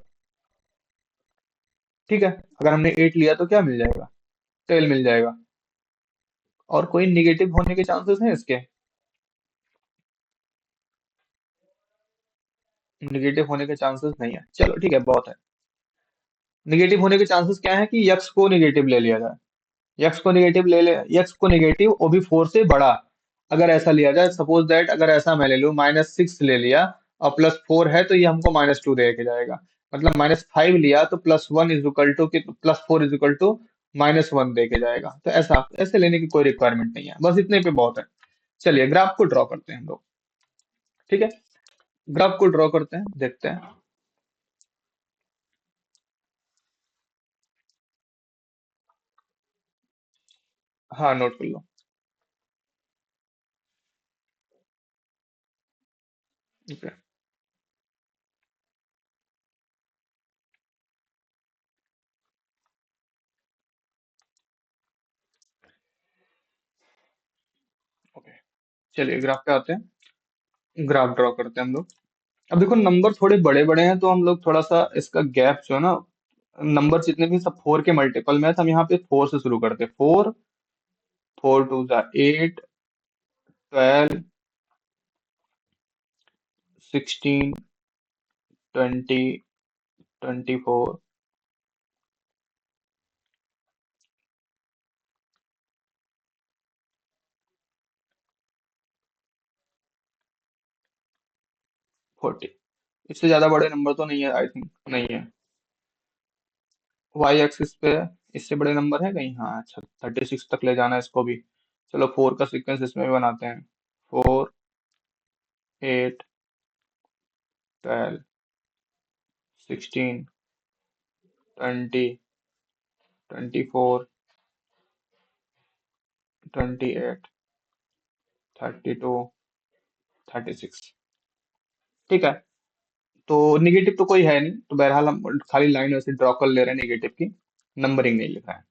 ठीक है, अगर हमने 8 लिया तो क्या मिल जाएगा, 12 मिल जाएगा। और कोई निगेटिव होने के चांसेस हैं इसके, निगेटिव होने के चांसेस नहीं है, चलो ठीक है बहुत है। निगेटिव होने के चांसेस क्या है कि यक्स को निगेटिव ले लिया जाए, यक्स को निगेटिव ले ले, यक्स को निगेटिव वो भी 4 से बड़ा, अगर ऐसा लिया जाए, सपोज दैट अगर ऐसा मैं ले लूं, -6 ले लिया और +4 है, तो ये हमको -2 दे के जाएगा। मतलब -5 लिया तो +1 is equal to, +4 is equal to -1 दे के जाएगा। तो ऐसा ऐसे लेने की कोई रिक्वायरमेंट नहीं है, बस इतने पे बहुत है। चलिए ग्राफ को ड्रॉ करते हैं हम लोग। ठीक है, ग्राफ को ड्रॉ करते हैं, देखते हैं। हाँ, नोट कर लो। ओके। ओके, चलिए ग्राफ पे आते हैं, ग्राफ ड्रॉ करते हैं हम लोग। अब देखो नंबर थोड़े बड़े बड़े हैं, तो हम लोग थोड़ा सा इसका गैप जो है ना, नंबर जितने भी सब 4 के मल्टीपल में है, तो हम यहाँ पे 4 से शुरू करते हैं। 4, 4 2 8, 12, 16, 20, 24, 40। इससे ज्यादा बड़े नंबर तो नहीं है, आई थिंक नहीं है। वाई एक्सिस पे इससे बड़े नंबर है कहीं, हाँ अच्छा, 36 तक ले जाना है इसको भी। चलो 4 का सीक्वेंस इसमें भी बनाते हैं। 4, 8, 12, 16, 20, 24, 28, 32, 36। ठीक है, तो निगेटिव तो कोई है नहीं, तो बहरहाल हम खाली लाइन वैसे ड्रॉ कर ले रहे हैं निगेटिव की, नंबरिंग नहीं लिखा है।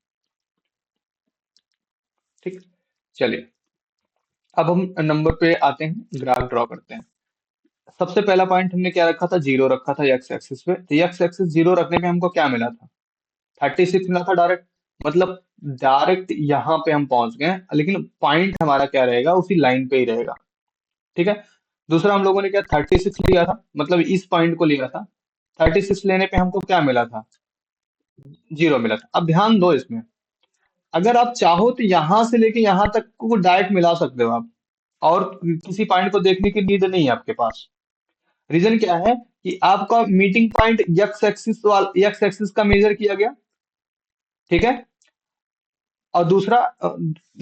ठीक, चलिए अब हम नंबर पे आते हैं, ग्राफ ड्रॉ करते हैं। सबसे पहला पॉइंट हमने क्या रखा था, 0 रखा था एक्स एक्सिस पे। तो एक्स एक्सिस 0 रखने पे हमको क्या मिला था, 36 मिला था डायरेक्ट। मतलब डायरेक्ट यहाँ पे हम पहुंच गए, लेकिन पॉइंट हमारा क्या रहेगा, उसी लाइन पे ही रहेगा। ठीक है, दूसरा हम लोगों ने क्या 36 लिया था, मतलब इस पॉइंट को लिया था। 36 लेने पे हमको क्या मिला था, 0 मिला था। अब ध्यान दो इसमें, अगर आप चाहो तो यहां से लेके यहां तक को डायरेक्ट मिला सकते हो आप, और किसी पॉइंट को देखने की नीड नहीं है आपके पास। रीजन क्या है कि आपका मीटिंग पॉइंट एक्स एक्सिस का मेजर किया गया। ठीक है, और दूसरा,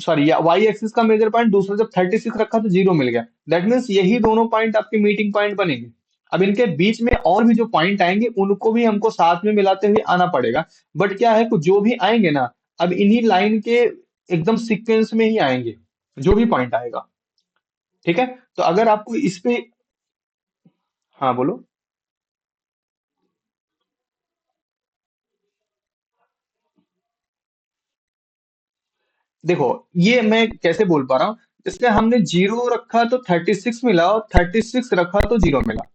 सॉरी, वाई एक्सिस का मेजर पॉइंट दूसरा, जब 36 रखा तो 0 मिल गया। दैट मीन्स यही दोनों पॉइंट आपके मीटिंग पॉइंट बनेंगे। अब इनके बीच में और भी जो पॉइंट आएंगे उनको भी हमको साथ में मिलाते हुए आना पड़ेगा। बट क्या है, कुछ जो भी आएंगे ना, अब इन्हीं लाइन के एकदम सीक्वेंस में ही आएंगे, जो भी पॉइंट आएगा। ठीक है, तो अगर आपको इस पे, हाँ बोलो। देखो ये मैं कैसे बोल पा रहा हूँ, इसलिए हमने जीरो रखा तो 36 मिला और 36 रखा तो जीरो मिला।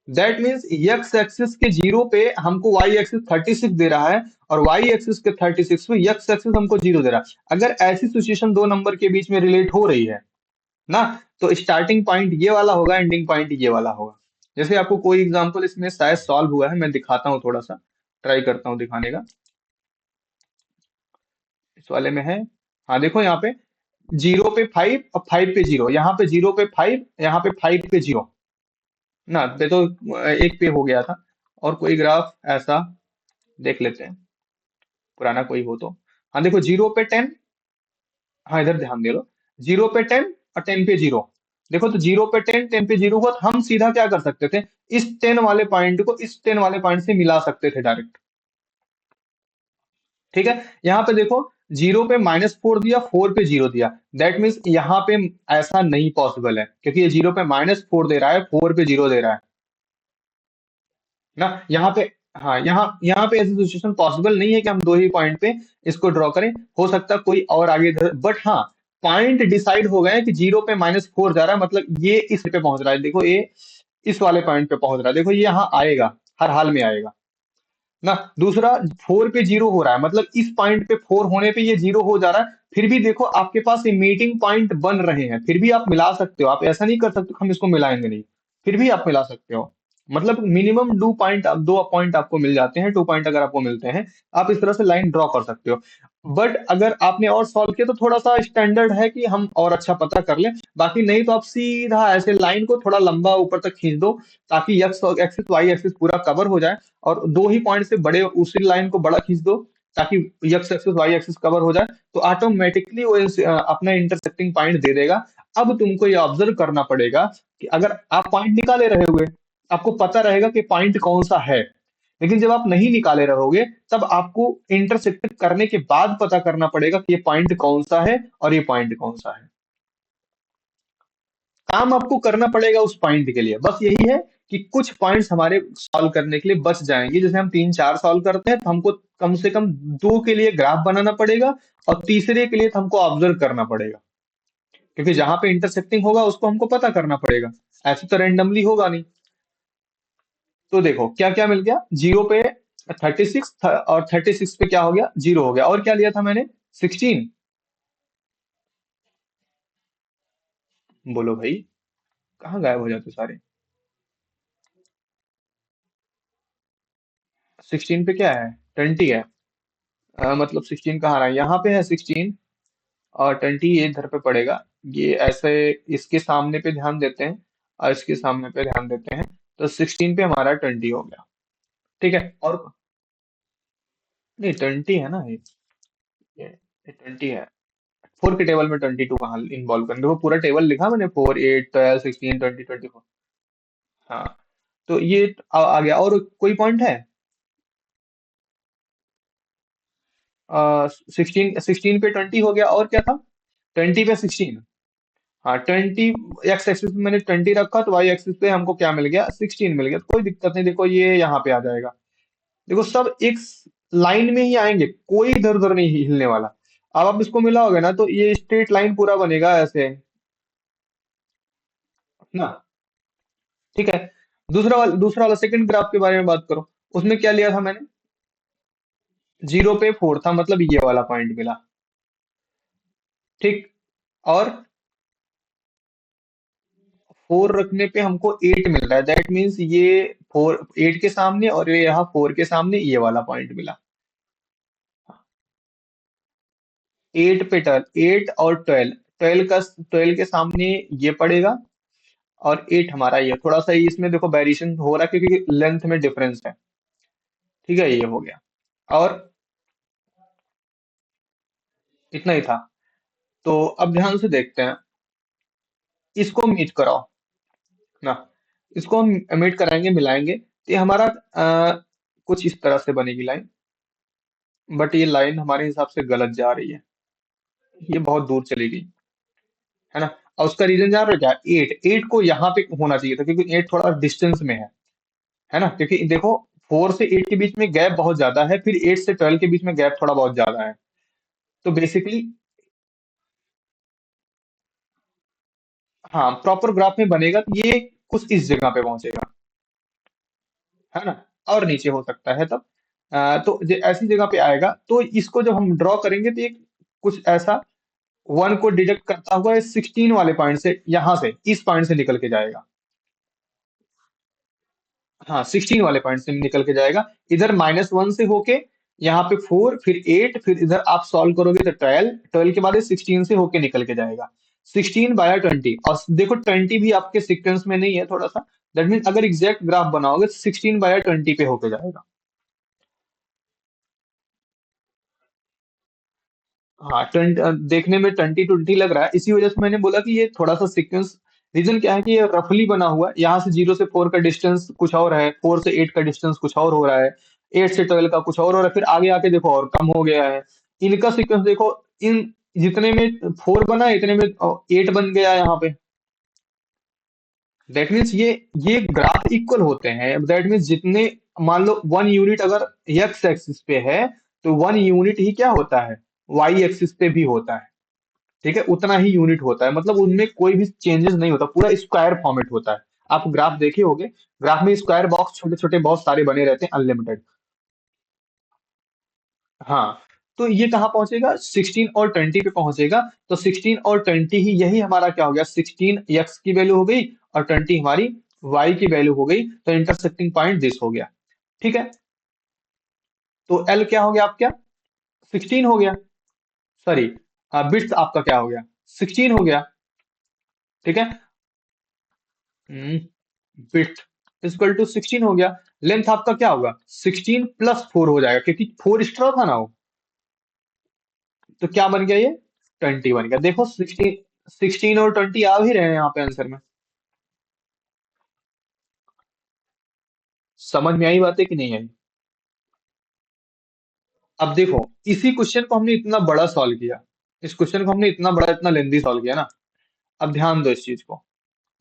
दैट मीन्स एक्स एक्सिस के जीरो पे हमको वाई एक्सिस 36 दे रहा है, और वाई एक्सिस के 36 पे एक्स एक्सिस हमको जीरो दे रहा है। अगर ऐसी सिचुएशन दो नंबर के बीच में रिलेट हो रही है ना, तो स्टार्टिंग पॉइंट ये वाला होगा, एंडिंग पॉइंट ये वाला होगा। जैसे आपको कोई एग्जांपल इसमें शायद सॉल्व हुआ है, मैं दिखाता हूँ, थोड़ा सा ट्राई करता हूँ दिखाने का। इस वाले में है। हाँ देखो यहाँ पे जीरो पे फाइव और फाइव पे जीरो, यहाँ पे जीरो पे फाइव, यहाँ पे फाइव पे जीरो ना। ये तो एक पे हो गया था। और कोई ग्राफ ऐसा देख लेते हैं, पुराना कोई हो तो। हाँ देखो जीरो पे टेन, हाँ इधर ध्यान दे लो, जीरो पे टेन और टेन पे जीरो। देखो तो जीरो पे टेन, टेन पे जीरो हुआ, तो हम सीधा क्या कर सकते थे, इस टेन वाले पॉइंट को इस टेन वाले पॉइंट से मिला सकते थे डायरेक्ट। ठीक है, यहाँ पे देखो जीरो पे -4 दिया, फोर पे जीरो दिया। दैट मीन्स यहाँ पे ऐसा नहीं पॉसिबल है, क्योंकि ये जीरो पे -4 दे रहा है, फोर पे जीरो दे रहा है ना यहाँ पे। हाँ यहाँ यहाँ पे ऐसी सिचुएशन पॉसिबल नहीं है कि हम दो ही पॉइंट पे इसको ड्रॉ करें। हो सकता है कोई और आगे, बट हाँ पॉइंट डिसाइड हो गए कि जीरो पे -4 जा रहा है, मतलब ये इस पे पहुंच रहा है। देखो ये इस वाले पॉइंट पे पहुंच रहा है, देखो ये यहाँ आएगा, हर हाल में आएगा ना। दूसरा, फोर पे जीरो हो रहा है, मतलब इस पॉइंट पे फोर होने पे ये जीरो हो जा रहा है। फिर भी देखो आपके पास ये मीटिंग पॉइंट बन रहे हैं, फिर भी आप मिला सकते हो। आप ऐसा नहीं कर सकते कि हम इसको मिलाएंगे नहीं, फिर भी आप मिला सकते हो। मतलब मिनिमम दो पॉइंट आपको मिल जाते हैं, 2 पॉइंट अगर आपको मिलते हैं, आप इस तरह से लाइन ड्रॉ कर सकते हो। बट अगर आपने और सॉल्व किया तो थोड़ा सा स्टैंडर्ड है कि हम और अच्छा पता कर लें। बाकी नहीं तो आप सीधा ऐसे लाइन को थोड़ा लंबा ऊपर तक खींच दो, ताकि एक्स एक्सिस वाई एक्सिस पूरा कवर हो जाए। और दो ही पॉइंट से बड़े उसी लाइन को बड़ा खींच दो, ताकि x axis y axis cover हो जाए, तो ऑटोमेटिकली वो अपना इंटरसेक्टिंग पॉइंट दे देगा। अब तुमको ये ऑब्जर्व करना पड़ेगा कि अगर आप पॉइंट निकाले रहे हुए, आपको पता रहेगा कि पॉइंट कौन सा है। लेकिन जब आप नहीं निकाले रहोगे, तब आपको इंटरसेक्ट करने के बाद पता करना पड़ेगा कि ये पॉइंट कौन सा है और ये पॉइंट कौन सा है। काम आपको करना पड़ेगा उस पॉइंट के लिए, बस यही है कि कुछ पॉइंट्स हमारे सॉल्व करने के लिए बच जाएंगे। जैसे हम तीन चार सॉल्व करते हैं, तो हमको कम से कम दो के लिए ग्राफ बनाना पड़ेगा, और तीसरे के लिए तो हमको ऑब्जर्व करना पड़ेगा, क्योंकि जहां पे इंटरसेक्टिंग होगा उसको हमको पता करना पड़ेगा। ऐसे तो रेंडमली होगा नहीं। तो देखो क्या क्या मिल गया, जीरो पे 36, और 36 पे क्या हो गया, जीरो हो गया। और क्या लिया था मैंने, 16। बोलो भाई, कहाँ गायब हो जाते सारे। 16 पे क्या है, 20 है। मतलब 16 कहाँ रहा है, यहाँ पे है 16, और 20 ये इधर पे पड़ेगा। ये ऐसे इसके सामने पे ध्यान देते हैं, और इसके सामने पे ध्यान देते हैं, तो 16 पे हमारा 20 हो गया। ठीक है, और नहीं 20 है ना ये 20 है। फोर के टेबल में 22 कहाँ इन्वॉल्व कर, देखो पूरा टेबल लिखा मैंने, 4 8 12 16 20 24। हाँ, तो ये आ गया। और कोई पॉइंट है, 16 पे 20 हो गया, और क्या था, 20 पे 16। हाँ 20, एक्स एक्सिस पे मैंने 20 रखा, तो वाई एक्सिस पे हमको क्या मिल गया, 16 मिल गया। तो कोई दिक्कत नहीं, देखो ये यहाँ पे आ जाएगा। देखो सब एक लाइन में ही आएंगे, कोई इधर उधर नहीं हिलने वाला। अब आप इसको मिलाओगे ना, तो ये स्ट्रेट लाइन पूरा बनेगा ऐसे ना। ठीक है, दूसरा वाला सेकंड ग्राफ के बारे में बात करो। उसमें क्या लिया था मैंने, जीरो पे फोर था, मतलब ये वाला पॉइंट मिला। ठीक, और फोर रखने पे हमको एट मिल रहा है। दैट मीन्स ये फोर एट के सामने, और ये यहाँ फोर के सामने ये वाला पॉइंट मिला। एट पे ट्वेल्व, एट और ट्वेल्व, ट्वेल्व के सामने ये पड़ेगा, और एट हमारा ये थोड़ा सा इसमें देखो वेरिएशन हो रहा है, क्योंकि लेंथ में डिफरेंस है। ठीक है, ये हो गया। और इतना ही था। तो अब ध्यान से देखते हैं, इसको मीट कराओ ना। इसको हम मीट कराएंगे, मिलाएंगे, तो ये हमारा कुछ इस तरह से बनेगी लाइन। बट ये लाइन हमारे हिसाब से गलत जा रही है, ये बहुत दूर चली गई, है ना। और उसका रीजन जान रहे हो क्या, एट एट को यहाँ पे होना चाहिए था, क्योंकि एट थोड़ा डिस्टेंस में है ना। क्योंकि देखो फोर से एट के बीच में गैप बहुत ज्यादा है, फिर एट से ट्वेल्व के बीच में गैप थोड़ा बहुत ज्यादा है। तो बेसिकली हाँ, प्रॉपर ग्राफ में बनेगा तो ये कुछ इस जगह पे पहुंचेगा, है ना, और नीचे हो सकता है तब। तो ऐसी जगह पे आएगा, तो इसको जब हम ड्रॉ करेंगे तो ये कुछ ऐसा वन को डिडक्ट करता हुआ 16 वाले पॉइंट से, यहां से इस पॉइंट से निकल के जाएगा। हाँ, 16 वाले पॉइंट से निकल के जाएगा, इधर -1 से होके यहाँ पे 4, फिर 8, फिर इधर आप सॉल्व करोगे तो 12, 12 के बाद 16 से होके निकल के जाएगा। 16/20, और देखो 20 भी आपके सीक्वेंस में नहीं है थोड़ा सा, दैट मीन अगर एग्जैक्ट ग्राफ बनाओगे तो 16/20 पे होके जाएगा। हाँ, देखने में 20/20 लग रहा है, इसी वजह से मैंने बोला कि ये थोड़ा सा सीक्वेंस, रीजन क्या है कि ये रफली बना हुआ है, यहाँ से 0 से 4 का डिस्टेंस कुछ और है, 4 से 8 का डिस्टेंस कुछ और हो रहा है, 8 से 12 का कुछ और हो रहा है, फिर आगे आके देखो और कम हो गया है। इनका सीक्वेंस देखो, इन जितने में 4 बना है, इतने में 8 बन गया यहाँ पे। दैट मीन्स ये ग्राफ इक्वल होते हैं, दैट मीन्स जितने, मान लो 1 यूनिट अगर एक्स एक्सिस पे है, तो 1 यूनिट ही क्या होता है, वाई एक्सिस पे भी होता है। ठीक है, उतना ही यूनिट होता है, मतलब उनमें कोई भी चेंजेस नहीं होता, पूरा स्क्वायर फॉर्मेट होता है। आप ग्राफ देखे होंगे, ग्राफ में स्क्वायर बॉक्स छोटे छोटे बहुत सारे बने रहते हैं, अनलिमिटेड। हाँ, तो ये कहाँ पहुंचेगा, 16 और 20 पे पहुंचेगा, तो 16 और 20 ही, यही हमारा क्या हो गया, 16 एक्स की वैल्यू हो गई और 20 हमारी वाई की वैल्यू हो गई, तो इंटरसेक्टिंग पॉइंट दिस हो गया। ठीक है, तो एल क्या हो गया आपका, 16 हो गया, सॉरी, बिट्स आपका क्या हो गया, 16 हो गया। ठीक है, बिट इक्वल टू 16 हो गया। लेंथ आपका क्या होगा, 16 + 4 हो जाएगा, क्योंकि 4 एक्स्ट्रा था ना वो, तो क्या बन गया ये, 20 बन गया। देखो 16 और 20 आ भी रहे हैं यहाँ पे आंसर में। समझ में आई बातें कि नहीं आई। अब देखो, इसी क्वेश्चन को हमने इतना बड़ा सॉल्व किया, इस क्वेश्चन को हमने इतना बड़ा, इतना लेंदी सॉल्व किया ना। अब ध्यान दो इस चीज को,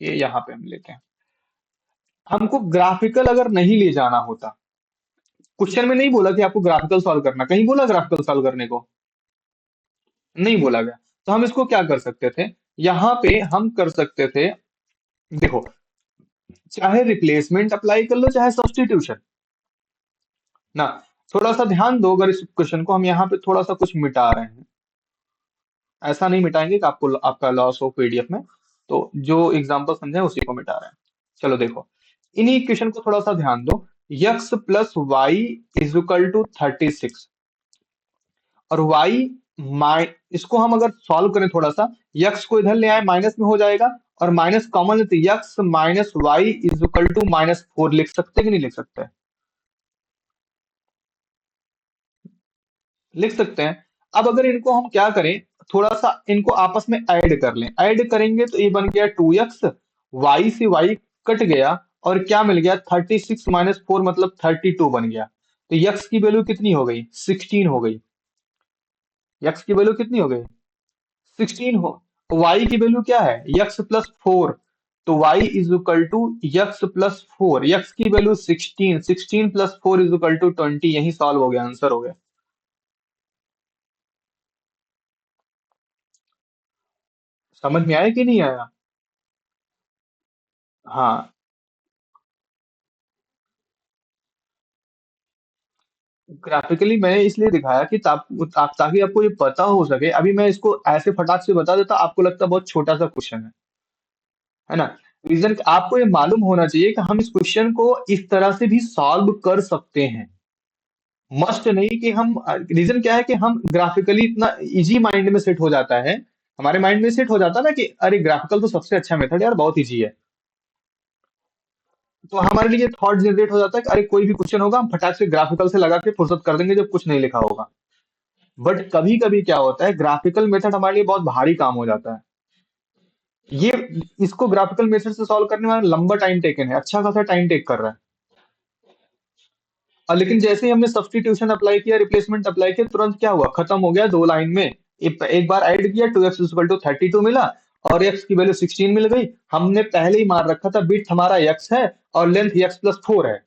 ये यहाँ पे हम लेते हैं। हमको ग्राफिकल अगर नहीं ले जाना होता, क्वेश्चन में नहीं बोला कि आपको ग्राफिकल सॉल्व करना, कहीं बोला ग्राफिकल सॉल्व करने को, नहीं बोला गया। तो हम इसको क्या कर सकते थे, यहाँ पे हम कर सकते थे, देखो, चाहे रिप्लेसमेंट अप्लाई कर लो चाहे सब्स्टिट्यूशन ना। थोड़ा सा ध्यान दो, अगर इस क्वेश्चन को हम यहाँ पे थोड़ा सा कुछ मिटा रहे हैं, ऐसा नहीं मिटाएंगे कि आपको आपका लॉस हो पीडीएफ में, तो जो एग्जांपल समझे उसी को मिटा रहे हैं। चलो देखो, इन्हीं इक्वेशन को थोड़ा सा ध्यान दो, x + y = 36, और y माइ इसको हम अगर सॉल्व करें थोड़ा सा, x को इधर ले आए माइनस में हो जाएगा, और माइनस कॉमन लेते x - y = -4 लिख सकते हैं कि नहीं लिख सकते, लिख सकते हैं। अब अगर इनको हम क्या करें, थोड़ा सा इनको आपस में ऐड कर लें, ऐड करेंगे तो ये बन गया 2x, y से y कट गया, और क्या मिल गया, 36 - 4 मतलब 32 बन गया। तो x की वैल्यू कितनी हो गई, 16 हो गई। x की वैल्यू कितनी हो गई, 16 हो। y की वैल्यू क्या है, x + 4, तो y = x + 4, x की वैल्यू 16, 16 + 4 = 20, यही सॉल्व हो गया, आंसर हो गया। समझ में आया कि नहीं आया। हाँ, ग्राफिकली मैंने इसलिए दिखाया कि ताकि आपको ये पता हो सके। अभी मैं इसको ऐसे फटाक से बता देता, आपको लगता बहुत छोटा सा क्वेश्चन है ना। रीजन आपको ये मालूम होना चाहिए कि हम इस क्वेश्चन को इस तरह से भी सॉल्व कर सकते हैं, मस्ट नहीं कि हम, रीजन क्या है कि हम ग्राफिकली इतना इजी माइंड में सेट हो जाता है, हमारे माइंड में सेट हो जाता है ना कि अरे ग्राफिकल तो सबसे अच्छा मेथड यार, बहुत इजी है। तो हमारे लिए थॉट जनरेट हो जाता है कि अरे कोई भी क्वेश्चन होगा हम फटाक से ग्राफिकल से लगा के फुर्सत कर देंगे जब कुछ नहीं लिखा होगा। बट कभी कभी क्या होता है, ग्राफिकल मेथड हमारे लिए बहुत भारी काम हो जाता है। ये इसको ग्राफिकल मेथड से सॉल्व करने में लंबा टाइम टेकन है, अच्छा खासा टाइम टेक कर रहा है। लेकिन जैसे ही हमने सब्स्टिट्यूशन अप्लाई किया, रिप्लेसमेंट अप्लाई किया, तुरंत क्या हुआ, खत्म हो गया 2 लाइन में। एक बार ऐड किया, 2x = 32 मिला, और x की वैल्यू 16 मिल गई। हमने पहले ही मार रखा था, बिट हमारा x है और लेंथ x + 4 है।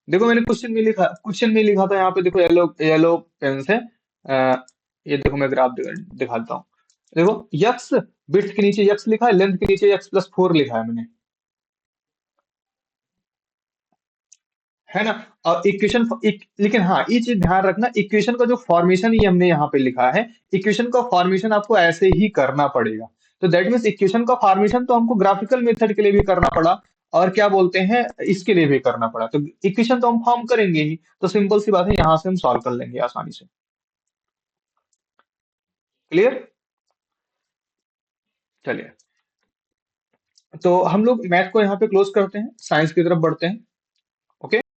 देखो मैंने क्वेश्चन में लिखा था यहाँ पे, देखो येलो येलो पेन से, ये देखो मैं ग्राफ दिखाता हूँ। देखो, यक्स विड्थ के नीचे x लिखा है, लेंथ के नीचे x+4 लिखा है मैंने, है ना। और इक्वेशन, लेकिन हाँ ये चीज ध्यान रखना, इक्वेशन का जो फॉर्मेशन ही हमने यहाँ पे लिखा है, इक्वेशन का फॉर्मेशन आपको ऐसे ही करना पड़ेगा। तो दैट मीन्स इक्वेशन का फॉर्मेशन तो हमको ग्राफिकल मेथड के लिए भी करना पड़ा, और क्या बोलते हैं, इसके लिए भी करना पड़ा। तो इक्वेशन तो हम फॉर्म करेंगे ही, तो सिंपल सी बात है, यहाँ से हम सॉल्व कर लेंगे आसानी से। क्लियर? चलिए, तो हम लोग मैथ को यहाँ पे क्लोज करते हैं, साइंस की तरफ बढ़ते हैं।